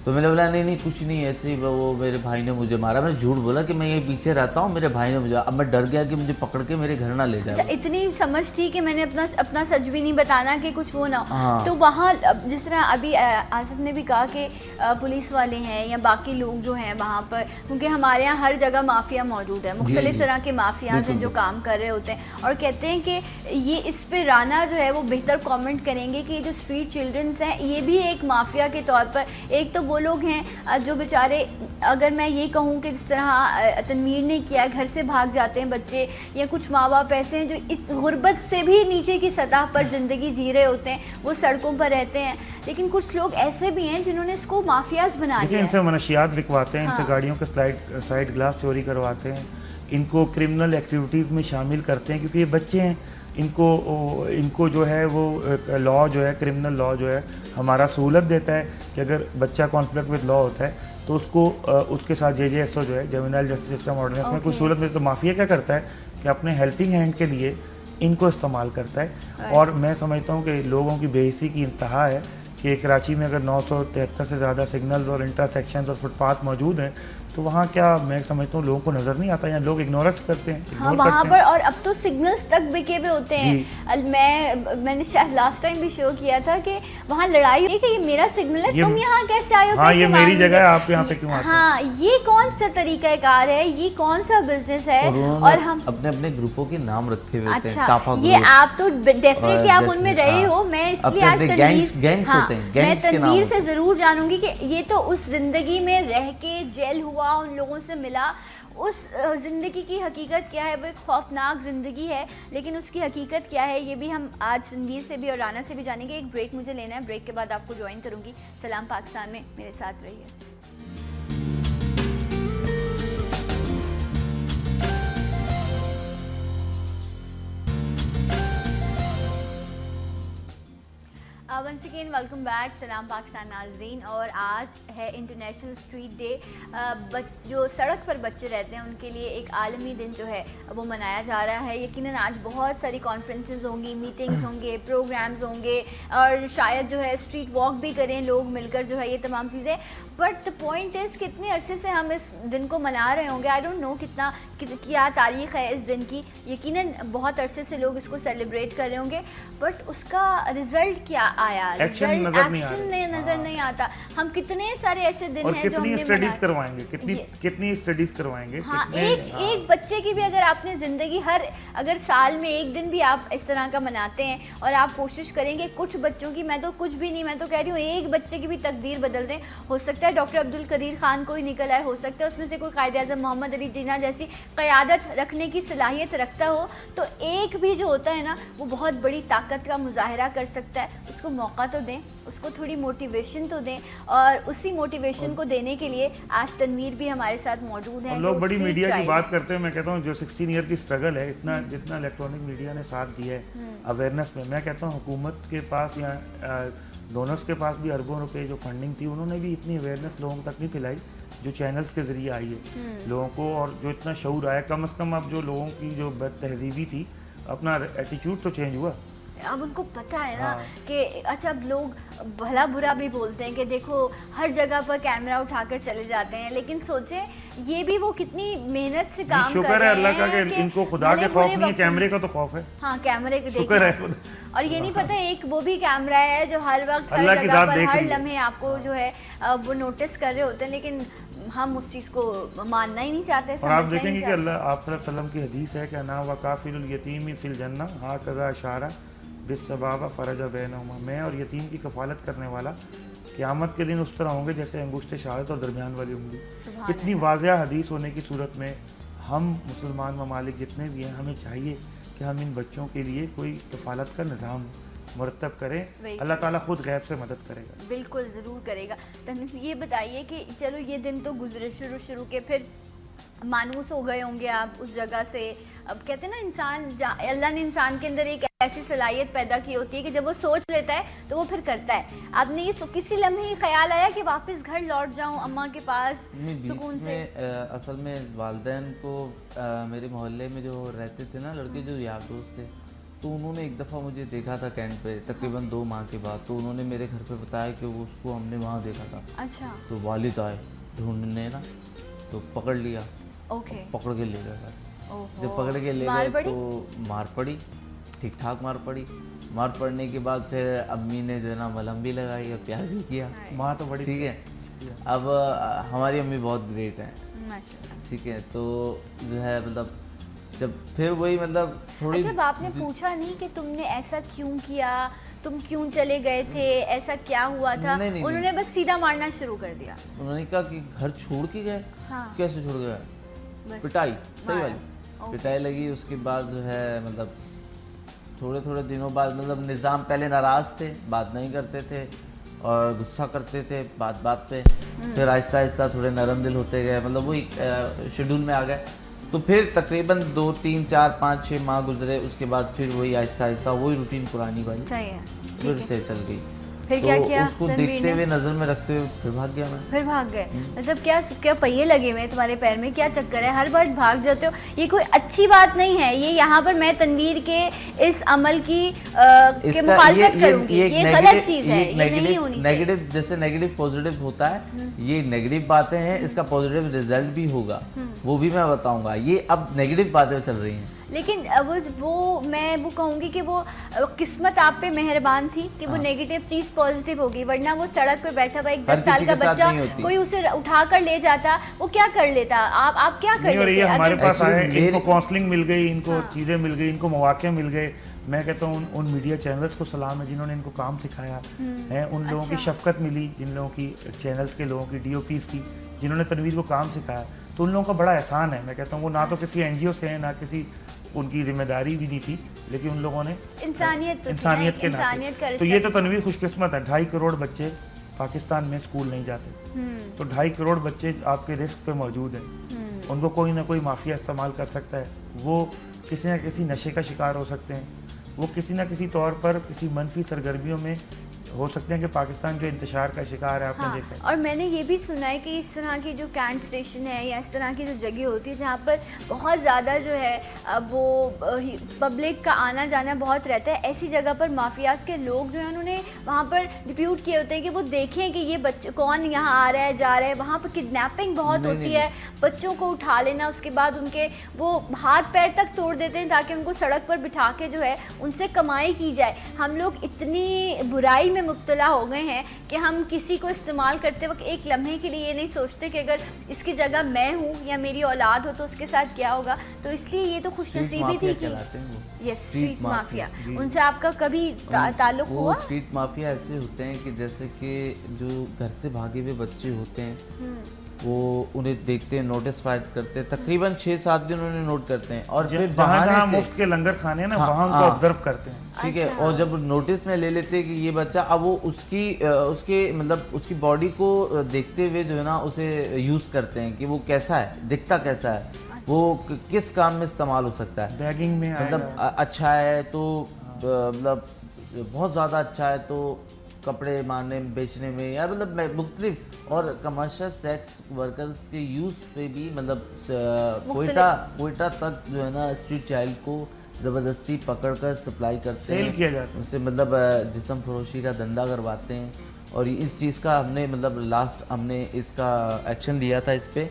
तो मैंने बोला नहीं कुछ नहीं, ऐसे ही वो मेरे भाई ने मुझे मारा। मैंने झूठ बोला कि मैं ये पीछे रहता हूँ, मेरे भाई ने मुझे। अब मैं डर गया कि मुझे पकड़ के मेरे घर ना ले जाए। इतनी समझ थी कि मैंने अपना सच भी नहीं बताना कि कुछ वो ना हो। हाँ। तो वहाँ जिस तरह अभी आसिफ ने भी कहा कि पुलिस वाले हैं या बाकी लोग जो हैं वहाँ पर, क्योंकि हमारे यहाँ हर जगह माफिया मौजूद है, मुख्तलिफ तरह के माफियाज हैं जो काम कर रहे होते हैं, और कहते हैं कि ये इस पे राना जो है वो बेहतर कॉमेंट करेंगे कि जो स्ट्रीट चिल्ड्रंस हैं ये भी एक माफिया के तौर पर, एक तो वो लोग हैं जो बेचारे, अगर मैं ये कहूँ कि जिस तरह तनवीर ने किया, घर से भाग जाते हैं बच्चे, या कुछ माँ बाप ऐसे हैं जो गुर्बत से भी नीचे की सतह पर ज़िंदगी जी रहे होते हैं, वो सड़कों पर रहते हैं। लेकिन कुछ लोग ऐसे भी हैं जिन्होंने इसको माफियाज बना दिया है। इनसे मनशियात बिकवाते हैं, इनसे गाड़ियों के साइड ग्लास चोरी करवाते हैं, इनको क्रिमिनल एक्टिविटीज़ में शामिल करते हैं, क्योंकि ये बच्चे हैं। इनको जो है वो लॉ जो है, क्रिमिनल लॉ जो है हमारा सहूलत देता है कि अगर बच्चा कॉन्फ्लिक्ट विद लॉ होता है तो उसको उसके साथ JJSO जो है, जुवेनाइल जस्टिस सिस्टम ऑर्डिनेंस में कोई सहूलत मिलती है। तो माफिया क्या करता है कि अपने हेल्पिंग हैंड के लिए इनको इस्तेमाल करता है। और मैं समझता हूँ कि लोगों की बेइज्जती की इंतहा है कि कराची में अगर 973 से ज़्यादा सिग्नल्स और इंटरसेक्शंस और फुटपाथ मौजूद हैं तो वहाँ क्या मैं समझता हूँ लोगों को नज़र नहीं आता या लोग इग्नोरेंस करते हैं, हाँ इग्नोर वहाँ करते पर, हैं। और अब तो सिग्नल्स तक बिके हुए होते हैं। मैंने शायद लास्ट टाइम भी शो किया था कि वहाँ लड़ाई हुई कि ये मेरा सिग्नल है, तुम यहाँ कैसे आए हो, हाँ कैसे ये मान मेरी लीजिए? जगह है, आप यहाँ पे क्यों आते हैं? हाँ, ये कौन सा तरीकाकार है, ये कौन सा बिजनेस है? और हम अपने अपने ग्रुपों के नाम रखे हुए होते हैं, अच्छा, काफा ये ग्रुप। आप तो डेफिनेटली आप जैसे, उनमें रहे हाँ, हो, मैं इसलिए अपने आज अपने गैंग्स होते हैं, मैं गैंग्स के नाम तनवीर होते से हैं। जरूर जानूंगी कि ये तो उस जिंदगी में रह के जेल हुआ, उन लोगों से मिला, उस ज़िंदगी की हकीकत क्या है। वो एक खौफनाक ज़िंदगी है, लेकिन उसकी हकीकत क्या है ये भी हम आज तनवीर से भी और राना से भी जानेंगे। एक ब्रेक मुझे लेना है, ब्रेक के बाद आपको ज्वाइन करूंगी सलाम पाकिस्तान में, मेरे साथ रहिए। वंस अगेन वेलकम बैक, सलाम पाकिस्तान नाजरीन। और आज है इंटरनेशनल स्ट्रीट डे। जो सड़क पर बच्चे रहते हैं उनके लिए एक आलमी दिन जो है वो मनाया जा रहा है। यकीनन आज बहुत सारी कॉन्फ्रेंसेस होंगी, मीटिंग्स होंगे, प्रोग्राम्स होंगे और शायद जो है स्ट्रीट वॉक भी करें लोग मिलकर, जो है ये तमाम चीज़ें। बट द पॉइंट इज़ कितने अरसे से हम इस दिन को मना रहे होंगे, आई डोंट नो क्या तारीख है इस दिन की। यकीनन बहुत अरसे से लोग इसको सेलिब्रेट कर रहे होंगे, बट उसका रिजल्ट क्या आया? एक्शन नजर नहीं आता। हम कितने सारे ऐसे दिन और हैं जो कितनी हमने स्टडीज करवाएंगे, कितनी स्टडीज करवाएंगे। हाँ, एक बच्चे की भी अगर आपने ज़िंदगी अगर साल में एक दिन भी आप इस तरह का मनाते हैं और आप कोशिश करेंगे कुछ बच्चों की, मैं तो कुछ भी नहीं, मैं तो कह रही हूँ एक बच्चे की भी तकदीर बदल दें। हो सकता है डॉक्टर अब्दुल कदीर खान कोई निकल आए, हो सकता है उसमें से कोई कायदे आज़म मोहम्मद अली जिन्ना जैसी क़यादत रखने की सलाहियत रखता हो, तो एक भी जो होता है ना वो बहुत बड़ी ताकत का मुजाहरा कर सकता है। उसको मौका तो दें, उसको थोड़ी मोटिवेशन तो दें, और उसी मोटिवेशन को देने के लिए आज तनवीर भी हमारे साथ मौजूद हैं। लोग बड़ी मीडिया की बात करते हैं, मैं कहता हूँ जो 16 ईयर की स्ट्रगल है, इतना जितना इलेक्ट्रॉनिक मीडिया ने साथ दिया है अवेयरनेस में, मैं कहता हूँ हुकूमत के पास या डोनर्स के पास भी अरबों रुपए जो फंडिंग थी उन्होंने भी इतनी अवेयरनेस लोगों तक नहीं फैलाई जो चैनल्स के ज़रिए आई है लोगों को, और जो इतना शऊर आया। कम से कम अब जो लोगों की जो बद तहजीबी थी, अपना एटीट्यूड तो चेंज हुआ। अब उनको पता है ना कि अच्छा, अब लोग भला बुरा भी बोलते हैं कि देखो हर जगह पर कैमरा उठाकर चले जाते हैं, लेकिन सोचें ये भी वो कितनी मेहनत से काम कर रहे हैं। शुक्र है अल्लाह का कि इनको खुदा के खौफ नहीं है, कैमरे का तो खौफ है। हाँ, कैमरे के शुक्र है। और ये नहीं पता एक वो भी कैमरा है जो हर वक्त हर जगह पर हर लम्हे आपको जो है वो नोटिस कर रहे होते हैं, लेकिन हम उस चीज़ को मानना ही नहीं चाहते। और आप देखेंगे कि अल्लाह आप सल्लल्लाहु अलैहि वसल्लम की हदीस है कि ना वकाफिलुल यतीमी फिल जन्ना हाँ कज़ा इशारा बिस्सबाबा फ़रजा बैनहुमा, मैं और यतीम की कफ़ालत करने वाला क़यामत के दिन उस तरह होंगे जैसे अंगुश्त शहादत और दरमियान वाली उंगली। इतनी वाज़ह हदीस होने की सूरत में हम मुसलमान ममालिक जितने भी हैं, हमें चाहिए कि हम इन बच्चों के लिए कोई कफ़ालत का निज़ाम मुरतब करें। अल्लाह ताला खुद गैब से मदद करेगा। बिल्कुल ज़रूर करेगा। तो ये बताइए कि चलो ये दिन तो गुजरे शुरू के, फिर मानूस हो गए होंगे आप उस जगह से। अब कहते हैं ना इंसान, अल्लाह ने इंसान के अंदर एक ऐसी सलाहियत पैदा की होती है कि जब वो सोच लेता है तो वो फिर करता है। आपने ये किसी लम्हे ख्याल आया कि वापस घर लौट जाऊं अम्मा के पास सुकून से? असल में वालिदैन को मेरे मोहल्ले में जो रहते थे ना लड़के, जो यार दोस्त थे, तो उन्होंने एक दफ़ा मुझे देखा था कैंट पे तकरीबन 2 माह के बाद। तो उन्होंने मेरे घर पे बताया कि वो उसको हमने वहाँ देखा था। अच्छा। तो वालिद आए ढूंढने ना, तो पकड़ लिया। ओके। पकड़ के ले गए। जब पकड़ के ले गए तो मार पड़ी, ठीक ठाक मार पड़ी। मार पड़ने के बाद फिर अम्मी ने जो है ना मलहम भी लगाई और प्यार भी किया। माँ तो बड़ी ठीक है। अब हमारी अम्मी बहुत ग्रेट हैं, ठीक है। तो जो है मतलब जब फिर वही मतलब थोड़ी, जब आपने पूछा नहीं कि तुमने ऐसा क्यों किया, तुम क्यों चले गए थे, ऐसा क्या हुआ था? नहीं, उन्होंने बस सीधा मारना शुरू कर दिया। उन्होंने कहा कि घर छोड़ के गए। हाँ। कैसे छोड़ गए? पिटाई, सही वाली पिटाई लगी। उसके बाद जो है मतलब थोड़े दिनों बाद मतलब निज़ाम पहले नाराज़ थे, बात नहीं करते थे और गुस्सा करते थे बात पे। फिर आहिस्ता आहिस्ता थोड़े नरम दिल होते गए, मतलब वही शेड्यूल में आ गए। तो फिर तकरीबन 2, 3, 4, 5, 6 माह गुजरे। उसके बाद फिर वही आहिस्ता आहिस्ता वही रूटीन पुरानी वाली फिर से चल गई। फिर क्या किया उसको रणवीर देखते ने? हुए नजर में रखते हुए फिर भाग गया मैं। फिर भाग गए? मतलब क्या क्या पहिए लगे हुए हैं तुम्हारे पैर में, क्या चक्कर है, हर बार भाग जाते हो? ये कोई अच्छी बात नहीं है। ये यहाँ पर मैं तनवीर के इस अमल की के मुखालफत करूंगी। ये गलत चीज है, ये नहीं होनी चाहिए। नेगेटिव, जैसे नेगेटिव पॉजिटिव होता है, ये नेगेटिव बातें हैं, इसका पॉजिटिव रिजल्ट भी होगा, वो भी मैं बताऊंगा। ये अब नेगेटिव बातें चल रही हैं, लेकिन वो मैं वो कहूँगी कि वो किस्मत आप पे मेहरबान थी कि वो नेगेटिव चीज़ पॉजिटिव होगी, वरना वो सड़क पे बैठा हुआ एक 10 साल का बच्चा कोई उसे उठा कर ले जाता, वो क्या कर लेता? आप क्या कर लेते? ये हमारे पास आए, इनको काउंसलिंग मिल गई, इनको चीज़ें मिल गई, इनको मौके मिल गए। मैं कहता हूँ उन मीडिया चैनल्स को सलाम है जिन्होंने इनको काम सिखाया है, उन लोगों की शफकत मिली, जिन लोगों की चैनल्स के लोगों की DOPs की जिन्होंने तनवीर को काम सिखाया, तो उन लोगों का बड़ा एहसान है। मैं कहता हूँ वो ना तो किसी NGO से है, ना किसी उनकी जिम्मेदारी भी नहीं थी, लेकिन उन लोगों ने इंसानियत के नाते। तो ये तो तनवीर खुशकिस्मत है। 2.5 करोड़ बच्चे पाकिस्तान में स्कूल नहीं जाते, तो 2.5 करोड़ बच्चे आपके रिस्क पे मौजूद हैं। उनको कोई ना कोई माफिया इस्तेमाल कर सकता है, वो किसी न किसी नशे का शिकार हो सकते हैं, वो किसी न किसी तौर पर किसी मनफी सरगर्मियों में हो सकते हैं कि पाकिस्तान जो इंतशार का शिकार है, आपने देखा है। और मैंने ये भी सुना है कि इस तरह की जो कैंट स्टेशन है या इस तरह की जो जगह होती है जहाँ पर बहुत ज़्यादा जो है वो पब्लिक का आना जाना बहुत रहता है, ऐसी जगह पर माफियाज के लोग जो है उन्होंने वहाँ पर डिप्यूट किए होते हैं कि वो देखें कि ये बच्चे कौन यहाँ आ रहा है जा रहा है। वहाँ पर किडनैपिंग बहुत होती है, बच्चों को उठा लेना, उसके बाद उनके वो हाथ पैर तक तोड़ देते हैं ताकि उनको सड़क पर बिठा के जो है उनसे कमाई की जाए। हम लोग इतनी बुराई में मुब्तला हो गए हैं कि हम किसी को इस्तेमाल करते वक्त एक लम्हे के लिए ये नहीं सोचते कि अगर इसकी जगह मैं हूँ या मेरी औलाद हो तो उसके साथ क्या होगा। तो इसलिए ये तो खुशनसीबी थी कि ये स्ट्रीट माफिया, उनसे आपका कभी ताल्लुक हुआ? स्ट्रीट माफिया ऐसे होते हैं कि जैसे कि जो घर से भागे हुए बच्चे होते हैं वो उन्हें देखते हैं, नोटिस फायर करते हैं, तकरीबन 6-7 दिन उन्हें नोट करते हैं और फिर जहाँ मुफ्त के लंगर खाने हैं ना, वहाँ उनको ऑब्जर्व करते हैं। ठीक है, और जब नोटिस में ले लेते हैं कि ये बच्चा, अब वो उसके मतलब उसकी बॉडी को देखते हुए जो है ना उसे यूज़ करते हैं कि वो कैसा है, दिखता कैसा है, वो किस काम में इस्तेमाल हो सकता है। बैगिंग में मतलब अच्छा है तो मतलब बहुत ज़्यादा अच्छा है तो कपड़े मारने बेचने में, या मतलब मुख्तलिफ, और कमर्शियल सेक्स वर्कर्स के यूज़ पे भी, मतलब कोयटा तक जो है ना स्ट्रीट चाइल्ड को ज़बरदस्ती पकड़कर सप्लाई करते हैं, सेल किया जाता है, उनसे मतलब जिस्म फरोशी का धंधा करवाते हैं। और इस चीज़ का हमने मतलब लास्ट हमने इसका एक्शन लिया था इस पे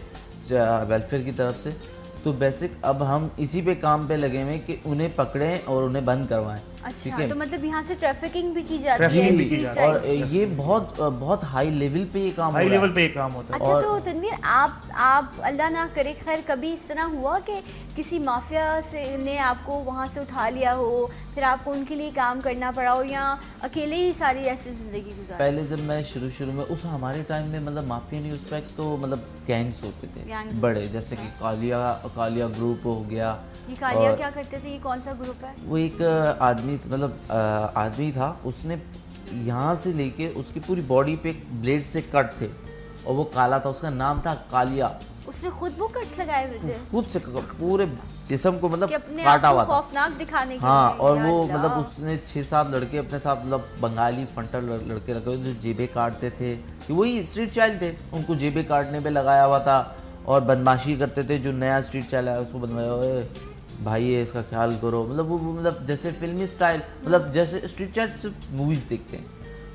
वेलफेयर की तरफ से। तो बेसिक अब हम इसी पे काम पे लगे हुए कि उन्हें पकड़ें और उन्हें बंद करवाएं। अच्छा, तो मतलब यहाँ से ट्रैफिकिंग भी की जाती है, और ये बहुत हाई लेवल पे ये काम होता है। अच्छा, तो तनवीर आप अल्लाह ना करे खैर कभी इस तरह हुआ कि किसी माफिया से ने आपको वहाँ से उठा लिया हो, फिर आपको उनके लिए काम करना पड़ा हो, या अकेले ही सारी ऐसी जिंदगी गुजारी? पहले जब मैं शुरू में उस हमारे टाइम में मतलब माफिया नहीं, उस वक्त तो मतलब गैंग्स होते थे बड़े, जैसे कि कालिया ग्रुप हो गया। ये कालिया क्या करते थे, ये कौन सा ग्रुप है? वो एक आदमी था, उसने यहाँ से लेके उसकी पूरी बॉडी पे ब्लेड से कट थे और वो काला था, उसका नाम था कालिया। उसने खुद वो कट्स लगाए हुए थे? खुद से पूरे जिस्म को मतलब काटा हुआ था, खौफनाक दिखाने के हाँ। और वो मतलब उसने 6-7 लड़के अपने साथ, मतलब बंगाली फंटर लड़के रखे हुए जो जेबें काटते थे, कि वही स्ट्रीट चाइल्ड थे, उनको जेबें काटने पे लगाया हुआ था और बदमाशी करते थे। जो नया स्ट्रीट चाइल्ड है उसको बनवाया, भाई है इसका ख्याल करो, मतलब वो मतलब जैसे फिल्मी स्टाइल, मतलब जैसे स्ट्रीट चाइल्ड सिर्फ मूवीज़ देखते हैं,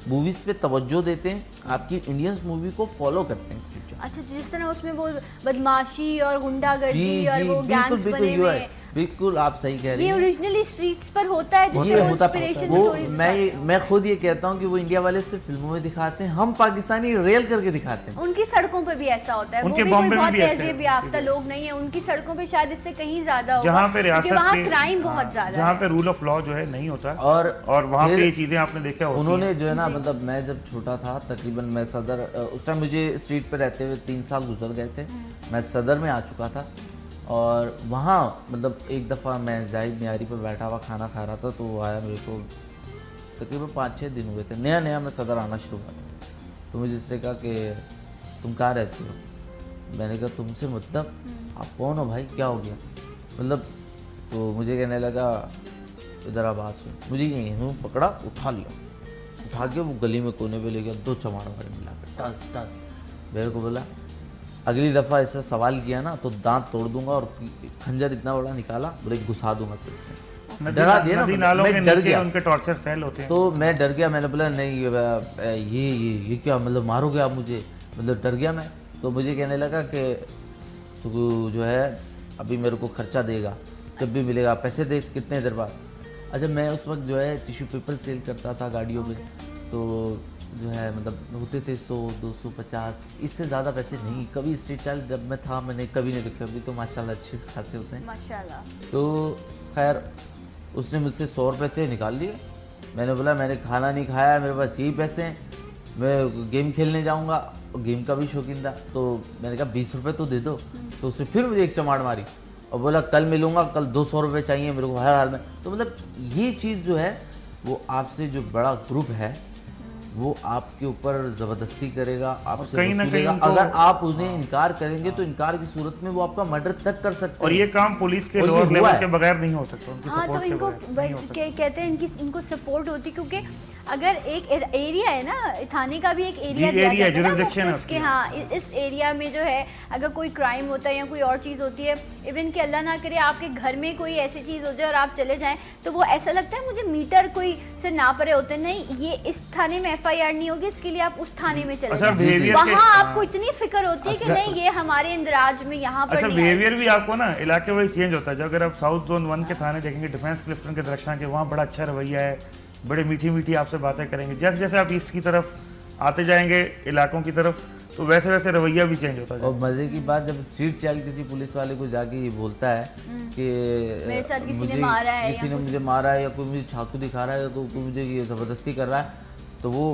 मूवीज पे तवज्जो देते हैं, आपकी इंडियंस मूवी को फॉलो करते हैं स्ट्रीट चाइल्ड। अच्छा, जिस तरह उसमें वो बदमाशी और गुंडागर्दी और वो गैंग्स बने हुए हैं, बिल्कुल आप सही कह रही हैं। ये ओरिजिनली स्ट्रीट्स पर होता है, वो मैं खुद ये कहता हूँ कि वो इंडिया वाले सिर्फ फिल्मों में दिखाते हैं, हम पाकिस्तानी रियल करके दिखाते हैं। उनकी सड़कों पे भी ऐसा होता है, उनके बॉम्बे में भी ऐसे याफ्ता लोग नहीं है, उनकी सड़कों पे शायद इससे कहीं ज्यादा होगा, जहाँ पे रियासत में क्राइम बहुत ज्यादा, जहाँ पे रूल ऑफ लॉ जो है नहीं होता, और वहाँ पे ये चीजें आपने देखा होती हैं। उन्होंने जो है ना, मतलब मैं जब छोटा था, तकरीबन मैं सदर, उस टाइम मुझे स्ट्रीट पे रहते हुए 3 साल गुजर गए थे, मैं सदर में आ चुका था। और वहाँ मतलब एक दफ़ा मैं जाहिद मियारी पर बैठा हुआ खाना खा रहा था, तो वो आया, मेरे को तकरीबन 5-6 दिन हुए थे, नया मैं सदर आना शुरू हुआ था, तो मुझे इससे कहा कि तुम कहाँ रहती हो? मैंने कहा तुमसे मतलब आप कौन हो भाई, क्या हो गया मतलब? तो मुझे कहने लगा इधर आ बात सुन, मुझे यहीं पकड़ा, उठा लिया, उठा के वो गली में कोने पे ले गया, 2 चमाड़ मारे मिला के टस टस। मेरे को बोला अगली दफ़ा ऐसा सवाल किया ना तो दांत तोड़ दूंगा, और खंजर इतना बड़ा निकाला, बोले घुसा दूंगा तुझे। डरा दिया ना, नदी नालों के मैं डर नीचे गया। उनके टॉर्चर सेल होते हैं। तो मैं डर गया, मैंने बोला नहीं ये क्या मतलब मारोगे आप मुझे, मतलब डर गया मैं। तो मुझे कहने लगा कि तू जो है अभी मेरे को खर्चा देगा, जब भी मिलेगा पैसे दे, कितने देर बाद। अच्छा, मैं उस वक्त जो है टिश्यू पेपर सेल करता था गाड़ियों में, तो जो है मतलब होते थे 100, 250, इससे ज़्यादा पैसे नहीं। कभी स्ट्रीट चाइल्ड जब मैं था मैंने कभी नहीं रखे, अभी तो माशाल्लाह अच्छे खासे होते हैं माशाल्लाह। तो खैर उसने मुझसे 100 रुपये थे निकाल लिए। मैंने बोला मैंने खाना नहीं खाया, मेरे पास यही पैसे हैं, मैं गेम खेलने जाऊंगा, गेम का भी शौकीन था। तो मैंने कहा 20 रुपये तो दे दो। तो उसने फिर मुझे एक चमाड़ मारी और बोला कल मिलूंगा, कल 200 रुपये चाहिए मेरे को हर हाल में। तो मतलब ये चीज़ जो है वो आपसे जो बड़ा ग्रुप है वो आपके ऊपर ज़बरदस्ती करेगा, आपसे कहीं ना वसूलेगा। कहीं अगर आप उन्हें इनकार करेंगे तो इनकार की सूरत में वो आपका मर्डर तक कर सकते और हैं। ये काम पुलिस के और ये लोअर हुआ लेवल है। के बगैर नहीं हो सकता, उनकी हाँ, तो सपोर्ट के इनको बगैर नहीं हो सकता। कहते हैं इनको सपोर्ट होती, क्योंकि अगर एक एरिया है ना, थाने का भी एक एरिया जी, दिया एरिया, जाता है ना, jurisdiction है मुख्तलिफ के। उसकी। हाँ, इस एरिया में जो है अगर कोई क्राइम होता है या कोई और चीज़ होती है, इवन कि अल्लाह ना करे आपके घर में कोई ऐसी चीज़ हो जाए और आप चले जाएं, तो वो ऐसा लगता है मुझे मीटर कोई से ना परे होते हैं। नहीं, ये इस थाने में FIR नहीं होगी, इसके लिए आप उस थाने में चले अच्छा, जाएं। behavior वहाँ के- आपको इतनी फिक्र होती है कि अच्छा। नहीं, ये हमारे इंदराज में यहाँ पर अच्छा, नहीं आएगी। बिहेवियर भी आपको ना इलाके वाइज चेंज होता है। जो अगर आप साउथ जोन 1 के थाने देखेंगे, डिफेंस क्लिफ्टन के दरख्शां के, वहाँ बड़ा अच्छा रवैया है, बड़े मीठी मीठी आपसे बातें करेंगे। जैसे जैसे आप ईस्ट की तरफ आते जाएंगे इलाकों की तरफ, तो वैसे वैसे रवैया भी चेंज होता और जाएगा। मजे की बात, जब स्ट्रीट चाइल्ड किसी पुलिस वाले को जाके ये बोलता है कि मेरे साथ किसी ने मुझे मारा है किसी या ने कुछ। मुझे मारा है या कोई मुझे चाकू दिखा रहा है या कोई मुझे ये ज़बरदस्ती कर रहा है, तो वो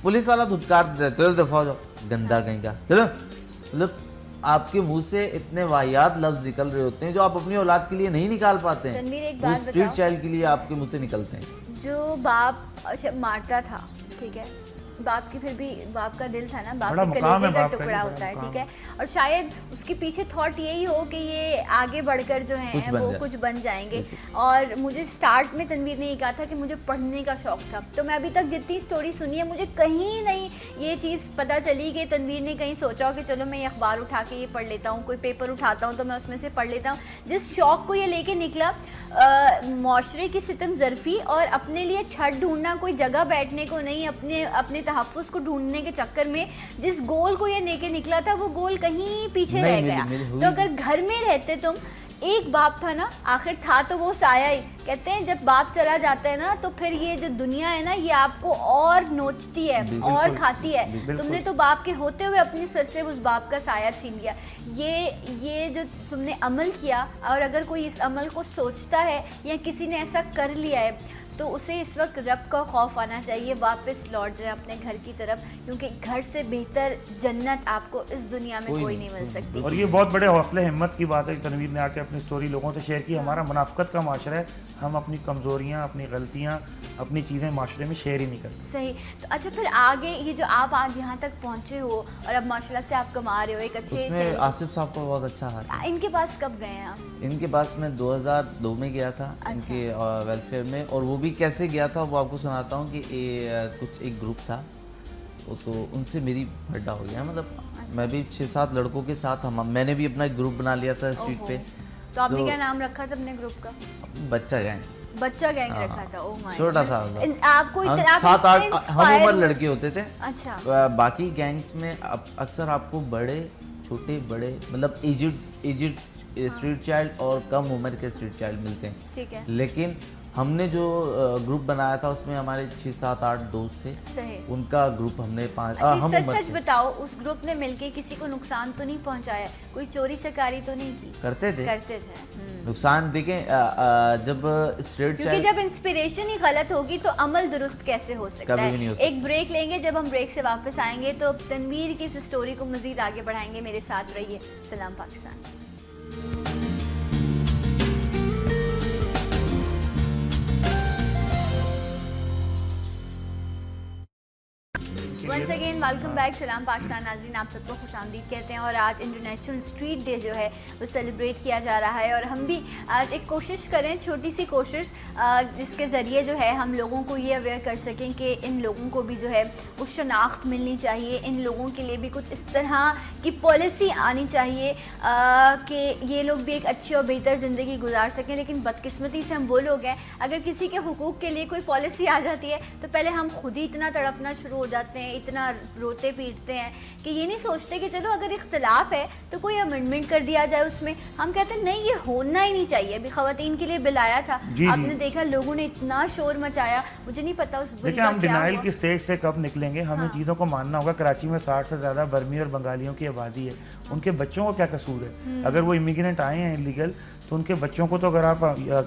पुलिस वाला धुतकार देता है, चलो दफा हो जाओ, गंदा कहीं का, चलो। मतलब आपके मुंह से इतने वाहियात लफ्ज निकल रहे होते हैं जो आप अपनी औलाद के लिए नहीं निकाल पाते रणवीर, हैं, एक वो बात स्ट्रीट बताओ। चाइल्ड के लिए आपके मुंह से निकलते हैं। जो बाप मारता था, ठीक है, बाप की फिर भी बाप का दिल था ना, बाप बड़ा के मुकाम है कलेजे का बाप का, टुकड़ा बड़ा होता है, मुकाम। ठीक है। और शायद उसके पीछे थॉट यही हो कि ये आगे बढ़कर जो है कुछ बन वो जाए। कुछ बन जाएंगे। और मुझे स्टार्ट में तनवीर ने ये कहा था कि मुझे पढ़ने का शौक था, तो मैं अभी तक जितनी स्टोरी सुनी है मुझे कहीं नहीं ये चीज़ पता चली कि तनवीर ने कहीं सोचा हो कि चलो मैं ये अखबार उठा के ये पढ़ लेता हूँ, कोई पेपर उठाता हूँ तो मैं उसमें से पढ़ लेता हूँ। जिस शौक को ये लेके निकला, माशरे की सितम ज़रफ़ी और अपने लिए छत ढूंढना, कोई जगह बैठने को नहीं, अपने तहफ़्फ़ुज़ को ढूंढने के चक्कर में जिस गोल को ये लेके निकला था वो गोल कहीं पीछे नहीं रह मिली, गया। हुई। तो अगर घर में रहते तुम, एक बाप था ना, आखिर था तो वो साया ही। कहते हैं जब बाप चला जाता है ना तो फिर ये जो दुनिया है ना ये आपको और नोचती है बिल्कुल, और खाती है। बिल्कुल। तुमने तो बाप के होते हुए अपने सर से उस बाप का साया छीन लिया। ये जो तुमने अमल किया, और अगर कोई इस अमल को सोचता है या किसी ने ऐसा कर लिया है तो उसे इस वक्त रब का खौफ आना चाहिए, वापस लौट जाए अपने घर की तरफ, क्योंकि घर से बेहतर जन्नत आपको इस दुनिया में कोई नहीं मिल सकती। और ये बहुत बड़े हौसले हिम्मत की बात है कि तनवीर ने आके अपनी स्टोरी लोगों से शेयर की। हमारा मुनाफकत का माशरा है, हम अपनी कमज़ोरियाँ, अपनी गलतियाँ, अपनी चीज़ें माशरे में शेयर ही नहीं करते। सही। तो अच्छा, फिर आगे ये जो आप आज यहाँ तक पहुँचे हो और अब माशाल्लाह से आप कमा रहे हो एक अच्छे उसमें से, आसिफ साहब का बहुत अच्छा हाथ है। इनके पास कब गए हैं आप? इनके पास मैं 2002 में गया था, इनके वेलफेयर में। और वो भी कैसे गया था वो आपको सुनाता हूँ कि कुछ एक ग्रुप था, तो उनसे मेरी भड्डा हो गया। मतलब मैं भी 6-7 लड़कों के साथ, मैंने भी अपना एक ग्रुप बना लिया था स्ट्रीट ओहो। पे। तो आपने तो- क्या नाम रखा था अपने ग्रुप का? बच्चा गैंग, बच्चा गैंग हाँ, रखा था। ओह माय छोटा गॉड। सा होगा। आपको हम इतना- आप 7-8 इससे हम inspire उम्र हुए? लड़के होते थे। अच्छा। बाकी गैंग्स में अक्सर आपको बड़े छोटे बड़े मतलब एजिड स्ट्रीट चाइल्ड और कम उम्र के स्ट्रीट चाइल्ड मिलते हैं। ठीक है, लेकिन हमने जो ग्रुप बनाया था उसमें हमारे 6-7-8 दोस्त थे, सही। उनका ग्रुप हमने 5 अच्छा, हम सच उम्र सच थे, बताओ, उस ग्रुप ने मिलके किसी को नुकसान तो नहीं पहुंचाया? कोई चोरी चकारी तो नहीं की? करते थे करते थे। नुकसान। देखें जब स्ट्रीट क्योंकि चाइल्ड जब इंस्पिरेशन ही गलत होगी तो अमल दुरुस्त कैसे हो सकता कभी है? भी नहीं हो सकता। एक ब्रेक लेंगे, जब हम ब्रेक से वापस आएंगे तो तनवीर की इस स्टोरी को मजीद आगे बढ़ाएंगे। मेरे साथ रहिए। सलाम पाकिस्तान। के वंस लिए। अगेन वेलकम बैक, सलाम पाकिस्तान नाज़रीन, आप सबको खुशामदीद कहते हैं। और आज इंटरनेशनल स्ट्रीट डे जो है वो सेलिब्रेट किया जा रहा है, और हम भी आज एक कोशिश करें, छोटी सी कोशिश, जिसके ज़रिए जो है हम लोगों को ये अवेयर कर सकें कि इन लोगों को भी जो है वो शनाख्त मिलनी चाहिए, इन लोगों के लिए भी कुछ इस तरह की पॉलिसी आनी चाहिए कि ये लोग भी एक अच्छी और बेहतर ज़िंदगी गुजार सकें। लेकिन बदकिस्मती से हम वो लोग हैं, अगर किसी के हुकूक़ के लिए कोई पॉलिसी आ जाती है तो पहले हम खुद ही इतना तड़पना शुरू हो जाते हैं, इतना रोते पीटते हैं कि ये नहीं सोचते कि चलो अगर इख्तलाफ है तो कोई अमेंडमेंट कर दिया जाए उसमें। हम कहते हैं नहीं, ये होना ही नहीं चाहिए। अभी ख़वातीन के लिए बिल आया था, आपने देखा लोगों ने इतना शोर मचाया, मुझे नहीं पता उस बिल देखिए का हम क्या डिनाइल हुआ। की स्टेज से कब निकलेंगे, हमें चीज़ों को मानना होगा। कराची में 60 से ज़्यादा बर्मी और बंगालियों की आबादी है, उनके बच्चों को क्या कसूर है? अगर वो इमिग्रेंट आए हैं इलीगल, तो उनके बच्चों को तो अगर आप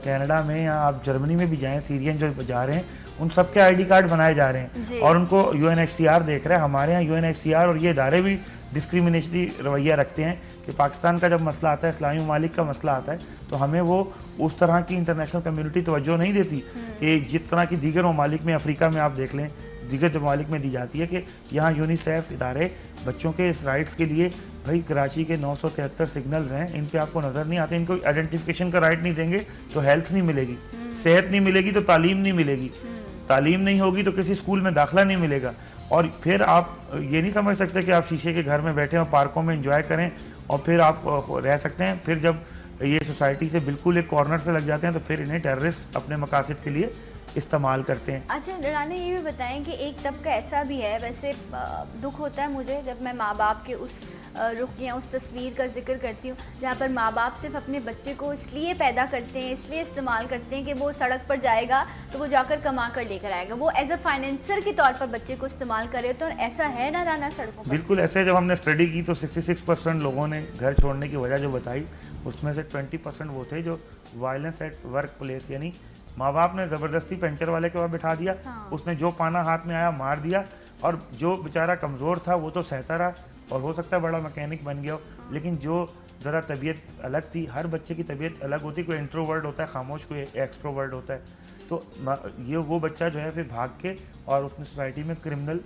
कनाडा में या आप जर्मनी में भी जाएं, सीरियन जो जा रहे हैं उन सबके आईडी कार्ड बनाए जा रहे हैं और उनको यूएनएचसीआर देख रहा है। हमारे यहाँ यूएनएचसीआर और ये इदारे भी डिस्क्रिमिनेशनरी रवैया रखते हैं कि पाकिस्तान का जब मसला आता है, इस्लामी ममालिक का मसला आता है, तो हमें वो उस तरह की इंटरनेशनल कम्युनिटी तवज्जो नहीं देती कि जिस तरह की दीगर ममालिक में, अफ्रीका में आप देख लें, दीगर ममालिक में दी जाती है कि यहाँ यूनिसेफ इदारे बच्चों के इस राइट्स के लिए, भाई कराची के 973 सिग्नल्स हैं, इन पे आपको नज़र नहीं आते, इनको आइडेंटिफिकेशन का राइट नहीं देंगे तो हेल्थ नहीं मिलेगी, सेहत नहीं मिलेगी तो तालीम नहीं मिलेगी, तालीम नहीं होगी तो किसी स्कूल में दाखिला नहीं मिलेगा। और फिर आप ये नहीं समझ सकते कि आप शीशे के घर में बैठे और पार्कों में एंजॉय करें और फिर आप रह सकते हैं। फिर जब ये सोसाइटी से बिल्कुल एक कॉर्नर से लग जाते हैं तो फिर इन्हें टेररिस्ट अपने मकासद के लिए इस्तेमाल करते हैं। अच्छा राना, ये भी बताएं कि एक तबका ऐसा भी है, वैसे दुख होता है मुझे जब मैं माँ बाप के उस रुख या उस तस्वीर का जिक्र करती हूँ जहाँ पर माँ बाप सिर्फ अपने बच्चे को इसलिए पैदा करते हैं, इसलिए इस्तेमाल करते हैं कि वो सड़क पर जाएगा तो वो जाकर कमा कर लेकर आएगा, वो एज अ फाइनेंसर के तौर पर बच्चे को इस्तेमाल करे। तो ऐसा है ना राना सड़कों पर? बिल्कुल ऐसे। जब हमने स्टडी की तो 66% लोगों ने घर छोड़ने की वजह जो बताई, उसमें से 20% वो थे जो वायलेंस एट वर्क प्लेस, यानी माँ बाप ने ज़बरदस्ती पंचर वाले के वहाँ बिठा दिया, उसने जो पाना हाथ में आया मार दिया, और जो बेचारा कमज़ोर था वो तो सहता रहा और हो सकता है बड़ा मैकेनिक बन गया हो, लेकिन जो ज़रा तबीयत अलग थी, हर बच्चे की तबीयत अलग होती, कोई इंट्रोवर्ट होता है खामोश, कोई एक्सट्रोवर्ट होता है, तो ये वो बच्चा जो है फिर भाग के और उसने सोसाइटी में क्रिमिनल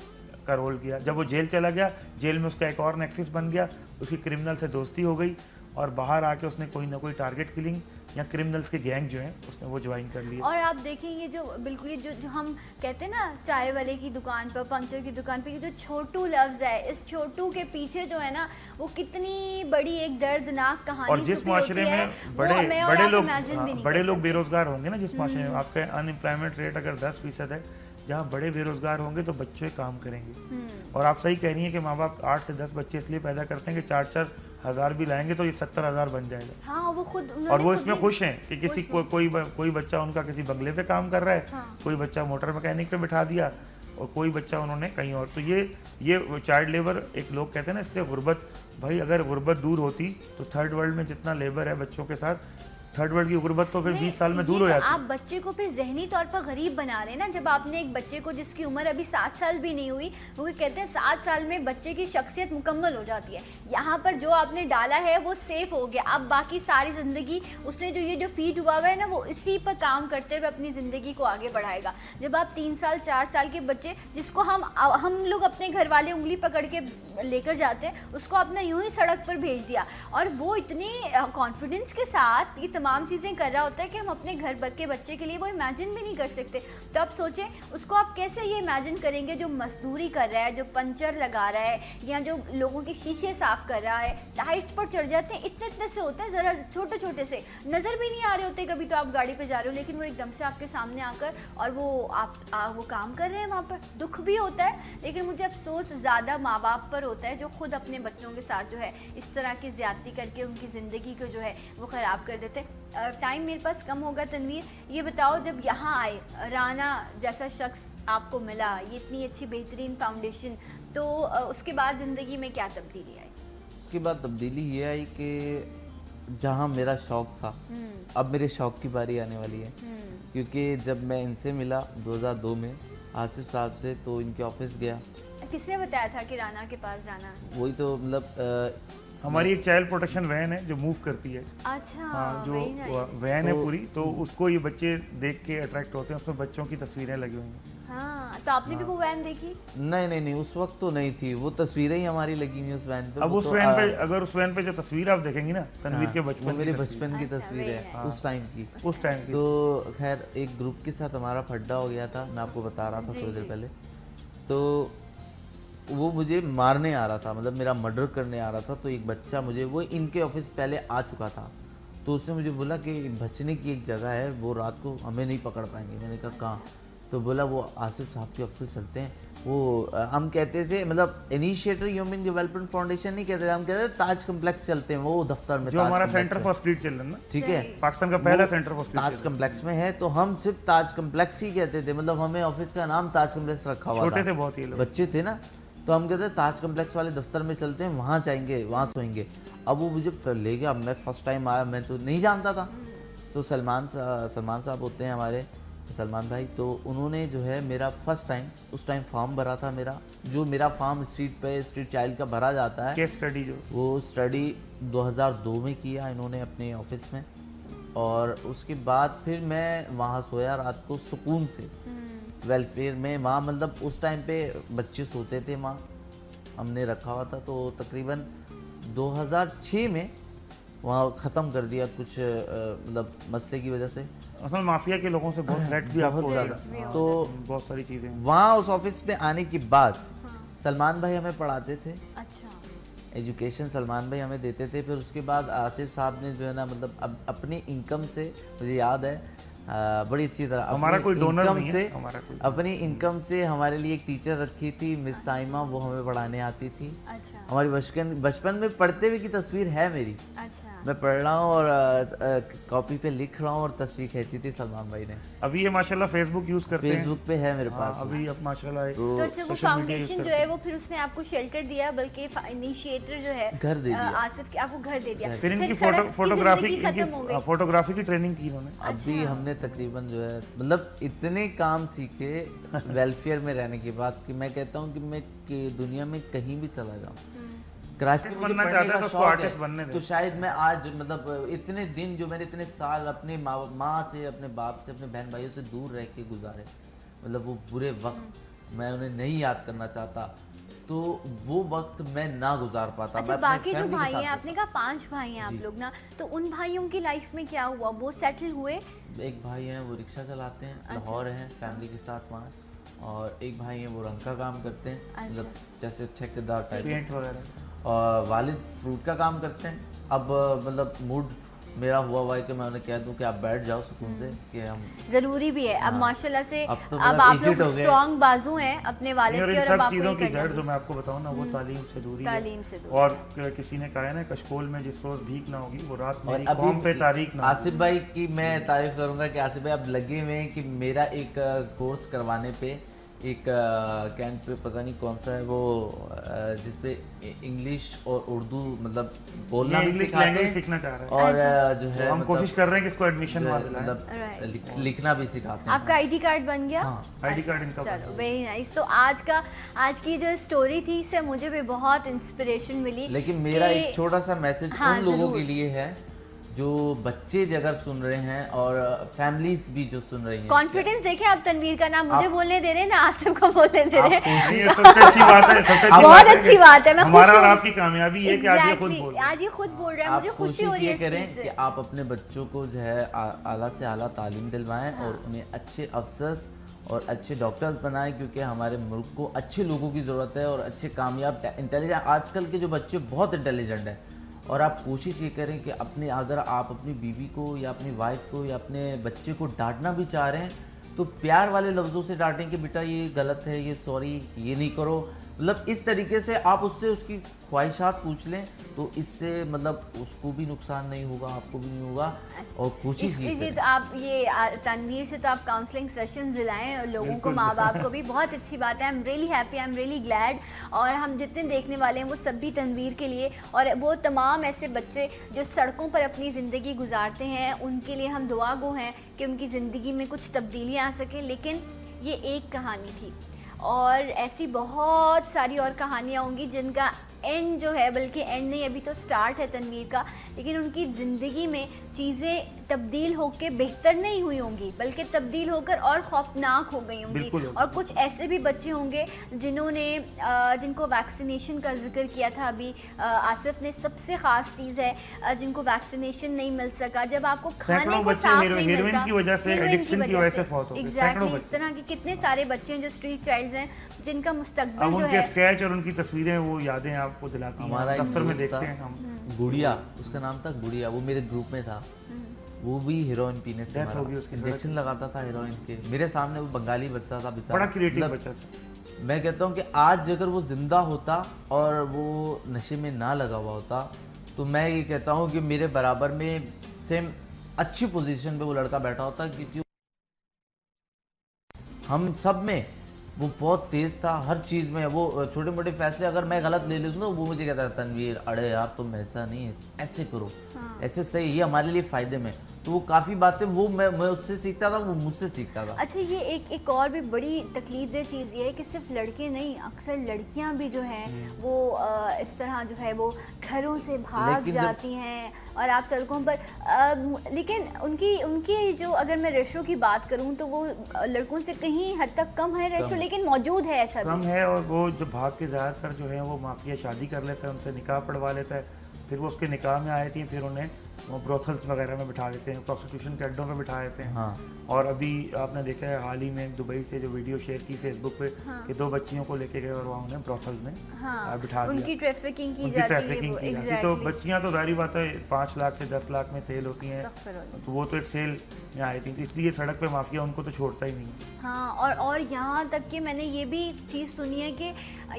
का रोल किया। जब वो जेल चला गया, जेल में उसका एक और नेक्सस बन गया, उसकी क्रिमिनल से दोस्ती हो गई और बाहर आके उसने कोई ना कोई टारगेट किलिंग या क्रिमिनल्स के गैंग जो हैं उसने वो ज्वाइन कर लिया। और आप देखें ये जो बिल्कुल ये जो हम कहते हैं ना चाय वाले की दुकान पर, पंक्चर की दुकान पर, ये जो छोटू लफ्ज़ है, इस छोटू के पीछे जो है ना वो कितनी बड़ी एक दर्दनाक कहानी, और जिस माशरे में बड़े लोग बेरोजगार होंगे ना, जिस माशरे में आपका अनएम्प्लॉयमेंट रेट अगर 10% है, जहाँ बड़े बेरोजगार होंगे तो बच्चे काम करेंगे। और आप सही कह रही हैं कि माँ बाप 8 से 10 बच्चे इसलिए पैदा करते हैं कि 4-4 हज़ार भी लाएंगे तो ये 70,000 बन जाएगा। हाँ, वो खुद, और वो इसमें खुश हैं कि किसी कोई बच्चा उनका किसी बंगले पे काम कर रहा है, कोई बच्चा मोटर मैकेनिक पे बिठा दिया और कोई बच्चा उन्होंने कहीं और। तो ये चाइल्ड लेबर, एक लोग कहते हैं ना इससे गुर्बत, भाई अगर गुर्बत दूर होती तो थर्ड वर्ल्ड में जितना लेबर है बच्चों के साथ, थर्ड वर्ल्ड की गुर्बत तो फिर 20 साल में दूर हो जाती है। आप बच्चे को फिर जहनी तौर पर गरीब बना रहे हैं ना। जब आपने एक बच्चे को जिसकी उम्र अभी 7 साल भी नहीं हुई, वो कहते हैं 7 साल में बच्चे की शख्सियत मुकम्मल हो जाती है। यहाँ पर जो आपने डाला है वो सेफ हो गया, अब बाकी सारी ज़िंदगी उसने जो फीड हुआ है ना, वो इसी पर काम करते हुए अपनी ज़िंदगी को आगे बढ़ाएगा। जब आप 3 साल 4 साल के बच्चे, जिसको हम लोग अपने घर वाले उंगली पकड़ के लेकर जाते हैं, उसको अपना यूं ही सड़क पर भेज दिया और वो इतने कॉन्फिडेंस के साथ ये तमाम चीज़ें कर रहा होता है कि हम अपने घर के बच्चे के लिए वो इमेजिन भी नहीं कर सकते। तो आप सोचें उसको आप कैसे ये इमेजिन करेंगे जो मजदूरी कर रहा है, जो पंचर लगा रहा है, या जो लोगों के शीशे साफ कर रहा है, टाइल्स पर चढ़ जाते हैं, इतने से होते हैं, ज़रा छोटे छोटे से नज़र भी नहीं आ रहे होते कभी, तो आप गाड़ी पे जा रहे हो लेकिन वो एकदम से आपके सामने आकर और वो काम कर रहे हैं वहाँ पर। दुख भी होता है, लेकिन मुझे अफसोस ज़्यादा माँ बाप पर होता है जो खुद अपने बच्चों के साथ जो है इस तरह की ज़्यादती करके उनकी ज़िंदगी को जो है वो ख़राब कर देते। टाइम मेरे पास कम होगा। तनवीर, ये बताओ, जब यहाँ आए, राना जैसा शख्स आपको मिला, ये इतनी अच्छी बेहतरीन फाउंडेशन, तो उसके बाद ज़िंदगी में क्या तब्दीली आई? उसके बाद तब्दीली ये आई कि जहाँ मेरा शौक़ था, अब मेरे शौक़ की बारी आने वाली है। क्योंकि जब मैं इनसे मिला 2002 में आसिफ साहब से, तो इनके ऑफिस गया। किसने बताया था कि राना के पास जाना? वही तो मतलब हमारी एक चाइल्ड प्रोटेक्शन वैन है जो मूव करती है। अच्छा, हाँ, जो वैन है पूरी, तो उसको ये बच्चे देख के अट्रैक्ट होते हैं, उसमें बच्चों की तस्वीरें लगी हुई हैं। हाँ, तो आपने भी वो वैन देखी? नहीं, उस वक्त तो नहीं थी, वो तस्वीरें ही हमारी लगी हुई उस वैन पे। अब उस वैन पे, अगर उस वैन पे जो तस्वीर आप देखेंगी ना, तनवीर के बचपन वो की मेरे तस्वीर। बचपन की अच्छा, तस्वीर है very उस टाइम की। उस टाइम की। तो खैर एक ग्रुप के साथ हमारा फड्डा हो गया था, मैं आपको बता रहा था थोड़ी देर पहले। तो वो मुझे मारने आ रहा था, मतलब मेरा मर्डर करने आ रहा था। तो एक बच्चा मुझे, वो इनके ऑफिस पहले आ चुका था, तो उसने मुझे बोला कि बचने की एक जगह है, वो रात को हमें नहीं पकड़ पाएंगे। मैंने कहा कहाँ? तो बोला वो आसिफ साहब के ऑफिस चलते हैं। वो हम कहते थे, मतलब इनिशिएटर ह्यूमन डेवलपमेंट फाउंडेशन नहीं कहते थे, हम कहते थे ताज कम्प्लेक्स चलते हैं, वो दफ्तर में। जो हमारा सेंटर फॉर स्ट्रीट चिल्ड्रन ना, ठीक है, पाकिस्तान का पहला centre for street Taj complex में है। तो हम सिर्फ ताज कम्प्लेक्स ही कहते थे, मतलब हमें ऑफिस का नाम ताज कम्प्लेक्स रखा हुआ था। छोटे थे बहुत ही लोग। बच्चे थे ना, तो हम कहते ताज कम्प्लेक्स वाले दफ्तर में चलते हैं, वहाँ जाएंगे, वहाँ सोएंगे। अब वो मुझे ले गया, मैं फर्स्ट टाइम आया, मैं तो नहीं जानता था। तो सलमान साहब होते हैं हमारे, सलमान भाई, तो उन्होंने जो है मेरा फर्स्ट टाइम, उस टाइम फॉर्म भरा था मेरा, जो मेरा फॉर्म स्ट्रीट पे स्ट्रीट चाइल्ड का भरा जाता है, केस स्टडी जो, वो स्टडी 2002 में किया इन्होंने अपने ऑफिस में। और उसके बाद फिर मैं वहाँ सोया रात को सुकून से, वेलफेयर में। वहाँ मतलब उस टाइम पे बच्चे सोते थे, वहाँ हमने रखा हुआ था। तो तकरीबन 2006 में वहाँ ख़त्म कर दिया कुछ मतलब मसले की वजह से। असल माफिया के लोगों से बहुत थ्रेट भी आपको हो बहुत रहा ज़्यादा। था, तो बहुत सारी चीजें। वहाँ उस ऑफिस में आने के बाद सलमान भाई हमें पढ़ाते थे, अच्छा, एजुकेशन सलमान भाई हमें देते थे। फिर उसके बाद आसिफ साहब ने जो है ना, मतलब अब अपनी इनकम से, मुझे याद है बड़ी अच्छी तरह, हमारा कोई डोनर इनकम नहीं है, से, हमारा कोई अपनी इनकम से हमारे लिए एक टीचर रखी थी, मिस साइमा, वो हमें पढ़ाने आती थी। अच्छा, हमारी बचपन में पढ़ते हुए की तस्वीर है मेरी, अच्छा। मैं पढ़ रहा हूँ और कॉपी पे लिख रहा हूँ और तस्वीर खींची थी सलमान भाई ने। अभी ये माशाल्लाह फेसबुक यूज करते हैं। फेसबुक पे है मेरे पास। हाँ, अभी अब माशाल्लाह तो तो अच्छा, वो social media use फाउंडेशन जो करते है वो फिर उसने आपको शेल्टर दिया, बल्कि इनिशिएटर जो है घर दे दिया। आसिफ के, आपको घर दे दिया। फिर इनकी सड़क की फोटोग्राफी जिंदगी खत्म हो गई। फोटोग्राफी की ट्रेनिंग की इन्होंने। अभी हमने तकरीबन जो है, मतलब इतने काम सीखे वेलफेयर में रहने के बाद कि मैं कहता हूँ कि मैं दुनिया में कहीं भी चला जाऊँ, कराची में बनना मुझे चाहता पढ़ने है का तो उसको शौक आर्टिस्ट है, बनने दे। तो शायद मैं आज मतलब इतने दिन जो मैंने इतने साल अपने माँ से, अपने बाप से, अपने बहन भाइयों से दूर रह के गुजारे, मतलब वो बुरे वक्त मैं उन्हें नहीं याद करना चाहता, तो वो वक्त मैं ना गुजार पाता। अच्छा, मैं अपने बाकी जो family के भाई साथ हैं, आपने कहा 5 भाई हैं आप लोग ना, तो उन भाइयों की लाइफ में क्या हुआ? वो सेटल हुए? एक भाई हैं वो रिक्शा चलाते हैं, लाहौर हैं फैमिली के साथ वहाँ, और एक भाई हैं वो रंग का काम करते हैं, मतलब जैसे ठेकेदार टाइप, पेंट वगैरह। और वालिद फ्रूट का काम करते हैं। अब मतलब मूड मेरा हुआ है कि मैं उन्हें कह दूं कि आप बैठ जाओ सुकून से, कि हम जरूरी भी है। अब माशाल्लाह से अब तो अब मतलब आप एजेड लोग हो गए। स्ट्रॉन्ग बाजू हैं अपने वालिद और के, इन और अब सब आपको चीज़ों ये की करना जड़ जो मैं आपको बताऊँ ना, वो तालीम से दूरी है। तालीम से दूर। और किसी ने कहा है ना, कशकोल में जिस रोज भीख ना होगी वो रात और मेरी अभी कौम पे तारीख ना होगी। आसिफ भाई की मैं तारीफ करूंगा कि आसिफ भाई अब लगे हुए हैं कि मेरा एक कोर्स करवाने पे, एक कैंप पे, पता नहीं कौन सा है वो, जिसपे इंग्लिश और उर्दू मतलब बोलना ये भी इंग्लिश सिखाते लैंग्वेज हैं, सीखना चाह रहे हैं। और जो है तो हम मतलब कोशिश कर रहे हैं कि इसको एडमिशन जो वहाँ है दिलाएं। मतलब Right. लिखना भी सिखाते हैं। आपका आईडी कार्ड बन गया? हाँ, आईडी कार्ड इनका बना। चलो, वेरी नाइस। तो आज की जो स्टोरी थी, इससे मुझे भी बहुत इंस्पिरेशन मिली। लेकिन मेरा कि- एक छोटा सा मैसेज हाँ, उन लोगों जरूर। के लिए है जो बच्चे अगर सुन रहे हैं और फैमिलीज भी जो सुन रही हैं। कॉन्फिडेंस देखें आप तनवीर का, नाम मुझे आप- बोलने दे रहे हैं ना आसिफ को बोलने दे रहे हैं। नहीं, ये सबसे अच्छी बात है, सबसे अच्छी बहुत बात है अच्छी कि बात है, मैं खुश हमारा और हूँ। आपकी कामयाबी है कि आज ये खुद Exactly, बोल रहे हैं। आज ये खुद बोल रहे हैं, आप मुझे खुशी हो कोशिश रही ये है इस करें चीज़ कि से। आप अपने बच्चों को जो है आला से आला तालीम दिलवाएं और उन्हें अच्छे अफसर्स और अच्छे डॉक्टर्स बनाएं, क्योंकि हमारे मुल्क को अच्छे लोगों की ज़रूरत है और अच्छे कामयाब इंटेलिजेंट। आजकल के जो बच्चे बहुत इंटेलिजेंट हैं, और आप कोशिश ये करें कि अपने, अगर आप अपनी बीवी को या अपनी वाइफ को या अपने बच्चे को डांटना भी चाह रहे हैं तो प्यार वाले लफ्ज़ों से डांटें कि बेटा ये गलत है, ये सॉरी, ये नहीं करो, मतलब इस तरीके से आप उससे उसकी ख्वाहिशात पूछ लें, तो इससे मतलब उसको भी नुकसान नहीं होगा, आपको भी नहीं होगा। और कोशिश ये इसलिए करें। तो आप ये तनवीर से तो आप काउंसलिंग सेशन दिलाएं लोगों को, माँ बाप को भी। बहुत अच्छी बात है। I am really happy, I am really glad. और हम जितने देखने वाले हैं वो सब भी तनवीर के लिए, और वो तमाम ऐसे बच्चे जो सड़कों पर अपनी ज़िंदगी गुजारते हैं, उनके लिए हम दुआ गो हैं कि उनकी ज़िंदगी में कुछ तब्दीलियाँ आ सकें। लेकिन ये एक कहानी थी, और ऐसी बहुत सारी और कहानियाँ होंगी जिनका एंड जो है, बल्कि एंड नहीं अभी तो स्टार्ट है तनवीर का, लेकिन उनकी ज़िंदगी में चीज़ें तब्दील होकर बेहतर नहीं हुई होंगी बल्कि तब्दील होकर और खौफनाक हो गई होंगी। और कुछ ऐसे भी बच्चे होंगे जिनको वैक्सीनेशन का जिक्र किया था अभी आसिफ ने, सबसे ख़ास चीज़ है जिनको वैक्सीनेशन नहीं मिल सका। जब आपको खाने को साफ नहीं मिलता, की वजह से, एडिक्शन की वजह से फौत हो गए। एग्जैक्टली, इस तरह के कितने सारे बच्चे हैं जो स्ट्रीट चाइल्ड्स हैं, जिनका मुस्तकबिल जो उनके है, स्केच और उनकी तस्वीरें, वो यादें आपको दिलाती हैं। दफ्तर में देखते हैं हम। गुड़िया, उसका नाम था गुड़िया, वो मेरे ग्रुप में था। वो भी हीरोइन पीने से डेथ हो गई उसकी। इंजेक्शन लगाता था हीरोइन के, मेरे सामने। वो बंगाली बच्चा था बेचारा, बड़ा क्रिएटिव बच्चा था। मैं कहता हूँ कि आज अगर वो जिंदा होता और वो नशे में ना लगा हुआ होता, तो मैं ये कहता हूँ कि मेरे बराबर में सेम अच्छी पोजीशन पे वो लड़का बैठा होता, क्योंकि हम सब में वो बहुत तेज था हर चीज़ में। वो छोटे मोटे फैसले अगर मैं गलत ले लूँ ना, वो मुझे कहता था तनवीर अरे यार तुम ऐसा नहीं, ऐसे करो, ऐसे सही, ये हमारे लिए फ़ायदे में। तो वो काफ़ी बातें वो मैं उससे सीखता था, वो मुझसे सीखता था। अच्छा, ये एक और भी बड़ी तकलीफदेह चीज़ ये है कि सिर्फ लड़के नहीं, अक्सर लड़कियां भी जो हैं वो इस तरह जो है वो घरों से भाग जाती हैं और आप सड़कों पर लेकिन उनकी जो, अगर मैं रेशो की बात करूं तो वो लड़कों से कहीं हद तक कम है रेशो, लेकिन मौजूद है, ऐसा कम है। और वो जो भाग के ज़्यादातर जो है वो माफिया शादी कर लेता है, उनसे निकाह पढ़वा लेता है, फिर वो उसके निकाह में आती हैं, फिर उन्हें वो ब्रोथल्स वगैरह में बिठा देते हैं, प्रोस्टिट्यूशन के अड्डों में बिठा देते हैं। हाँ। और अभी आपने देखा है हाल ही में दुबई से जो वीडियो शेयर की फेसबुक पे, कि 2 बच्चियों को लेके गए और वहाँ उन्हें ब्रोथल्स में बिठा दिया, उनकी ट्रैफिकिंग की जाती है। तो बच्चियाँ तो जारी बात है 5 लाख से 10 लाख में सेल होती हैं, तो वो तो एक सेल में आई थी, तो इसलिए सड़क पे माफिया उनको तो छोड़ता ही नहीं। हाँ, और यहाँ तक कि मैंने ये भी चीज़ सुनी है कि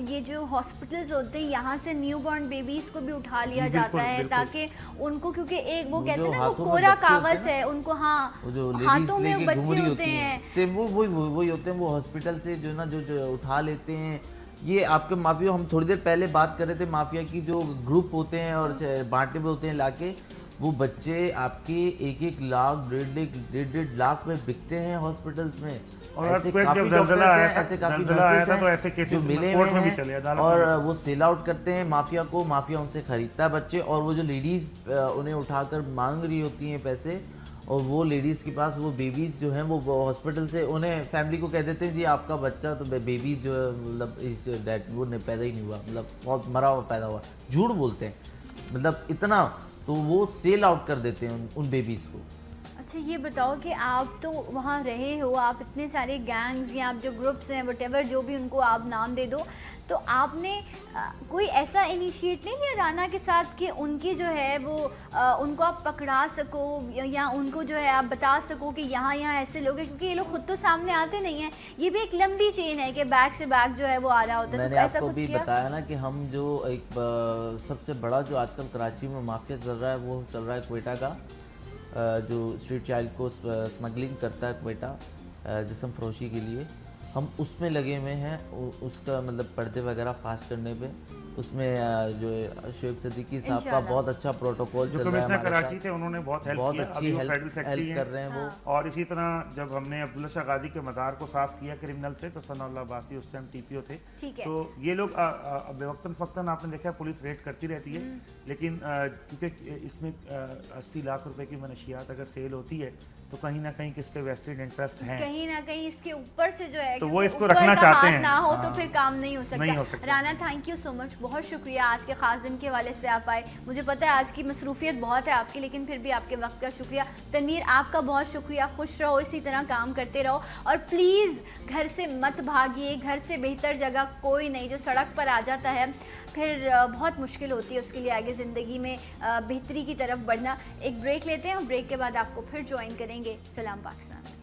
ये जो हॉस्पिटल्स होते हैं यहाँ से न्यू बॉर्न बेबीज को भी उठा लिया जाता है, ताकि उनको, क्योंकि एक वो कहते हैं ना वो कोरा कागज है उनको, हाँ हाथों में बच्चे होते हैं, सिर्फ वही होते हैं, वो हॉस्पिटल से जो ना जो उठा लेते हैं। ये आपके माफिया, हम थोड़ी देर पहले बात कर रहे थे, माफिया की जो ग्रुप होते हैं और बांटने में होते हैं लाके, वो बच्चे आपके 1-1 लाख 1.5 लाख में बिकते हैं हॉस्पिटल्स में। और ऐसे काफी डॉक्टर्स हैं, ऐसे काफी नर्सेस हैं, तो ऐसे केसेस जो मिले कोर्ट हुए में भी हैं चले, अदालत और में वो सेल आउट करते हैं माफिया को, माफिया उनसे खरीदता है बच्चे, और वो जो लेडीज उन्हें उठाकर मांग रही होती हैं पैसे, और वो लेडीज़ के पास वो बेबीज़ जो हैं वो हॉस्पिटल से उन्हें फैमिली को कह देते हैं जी आपका बच्चा तो बेबीज़ जो है मतलब इस डेट वो पैदा ही नहीं हुआ, मतलब बहुत मरा हुआ पैदा हुआ, झूठ बोलते हैं, मतलब इतना, तो वो सेल आउट कर देते हैं उन बेबीज़ को। अच्छा, ये बताओ कि आप तो वहाँ रहे हो, आप इतने सारे गैंग्स या आप जो ग्रुप्स हैं वटेवर जो भी उनको आप नाम दे दो, तो आपने कोई ऐसा इनिशिएट नहीं लिया राना के साथ कि उनकी जो है वो उनको आप पकड़ा सको या उनको जो है आप बता सको कि यहाँ ऐसे लोग हैं, क्योंकि ये लोग खुद तो सामने आते नहीं हैं, ये भी एक लंबी चेन है कि बैक से बैक जो है वो आ रहा होता है। मैंने आपको भी बताया ना कि हम जो एक सबसे बड़ा जो आजकल कराची में माफिया चल रहा है वो चल रहा है क्वेटा का, जो स्ट्रीट चाइल्ड को स्मगलिंग करता है क्वेटा जिस्म फरोशी के लिए, हम उसमें लगे हुए हैं, उसका मतलब पर्दे वगैरह फास्ट करने पे, उसमें जो शोएब सिद्दीकी साहब का बहुत अच्छा प्रोटोकॉल चल रहा है हमारे कराची थे, उन्होंने बहुत अच्छी हेल्प कर रहे हैं वो। और इसी तरह जब हमने अब्दुल्ला शाह गाजी के मज़ार को साफ किया क्रिमिनल से, तो सनाउल्लाह अब्बासी उस टाइम टीपीओ थे, तो ये लोग वक्तन फ़क्तन आपने देखा पुलिस रेड करती रहती है, लेकिन क्योंकि इसमें 80 लाख रुपए की मनशियात अगर सेल होती है तो कहीं ना कहीं किसके वेस्टेड इंटरेस्ट हैं, कहीं ना कहीं इसके ऊपर से जो है तो वो इसको रखना चाहते हैं, ना हो तो फिर काम नहीं हो सकता। Rana, thank you so much, बहुत शुक्रिया आज के खास दिन के हवाले से आप आए। मुझे पता है आज की मसरूफियत बहुत है आपकी, लेकिन फिर भी आपके वक्त का शुक्रिया। तनवीर, आपका बहुत शुक्रिया, खुश रहो, इसी तरह काम करते रहो, और प्लीज़ घर से मत भागिए, घर से बेहतर जगह कोई नहीं। जो सड़क पर आ जाता है फिर बहुत मुश्किल होती है उसके लिए आगे ज़िंदगी में बेहतरी की तरफ बढ़ना। एक ब्रेक लेते हैं और ब्रेक के बाद आपको फिर ज्वाइन करेंगे सलाम पाकिस्तान।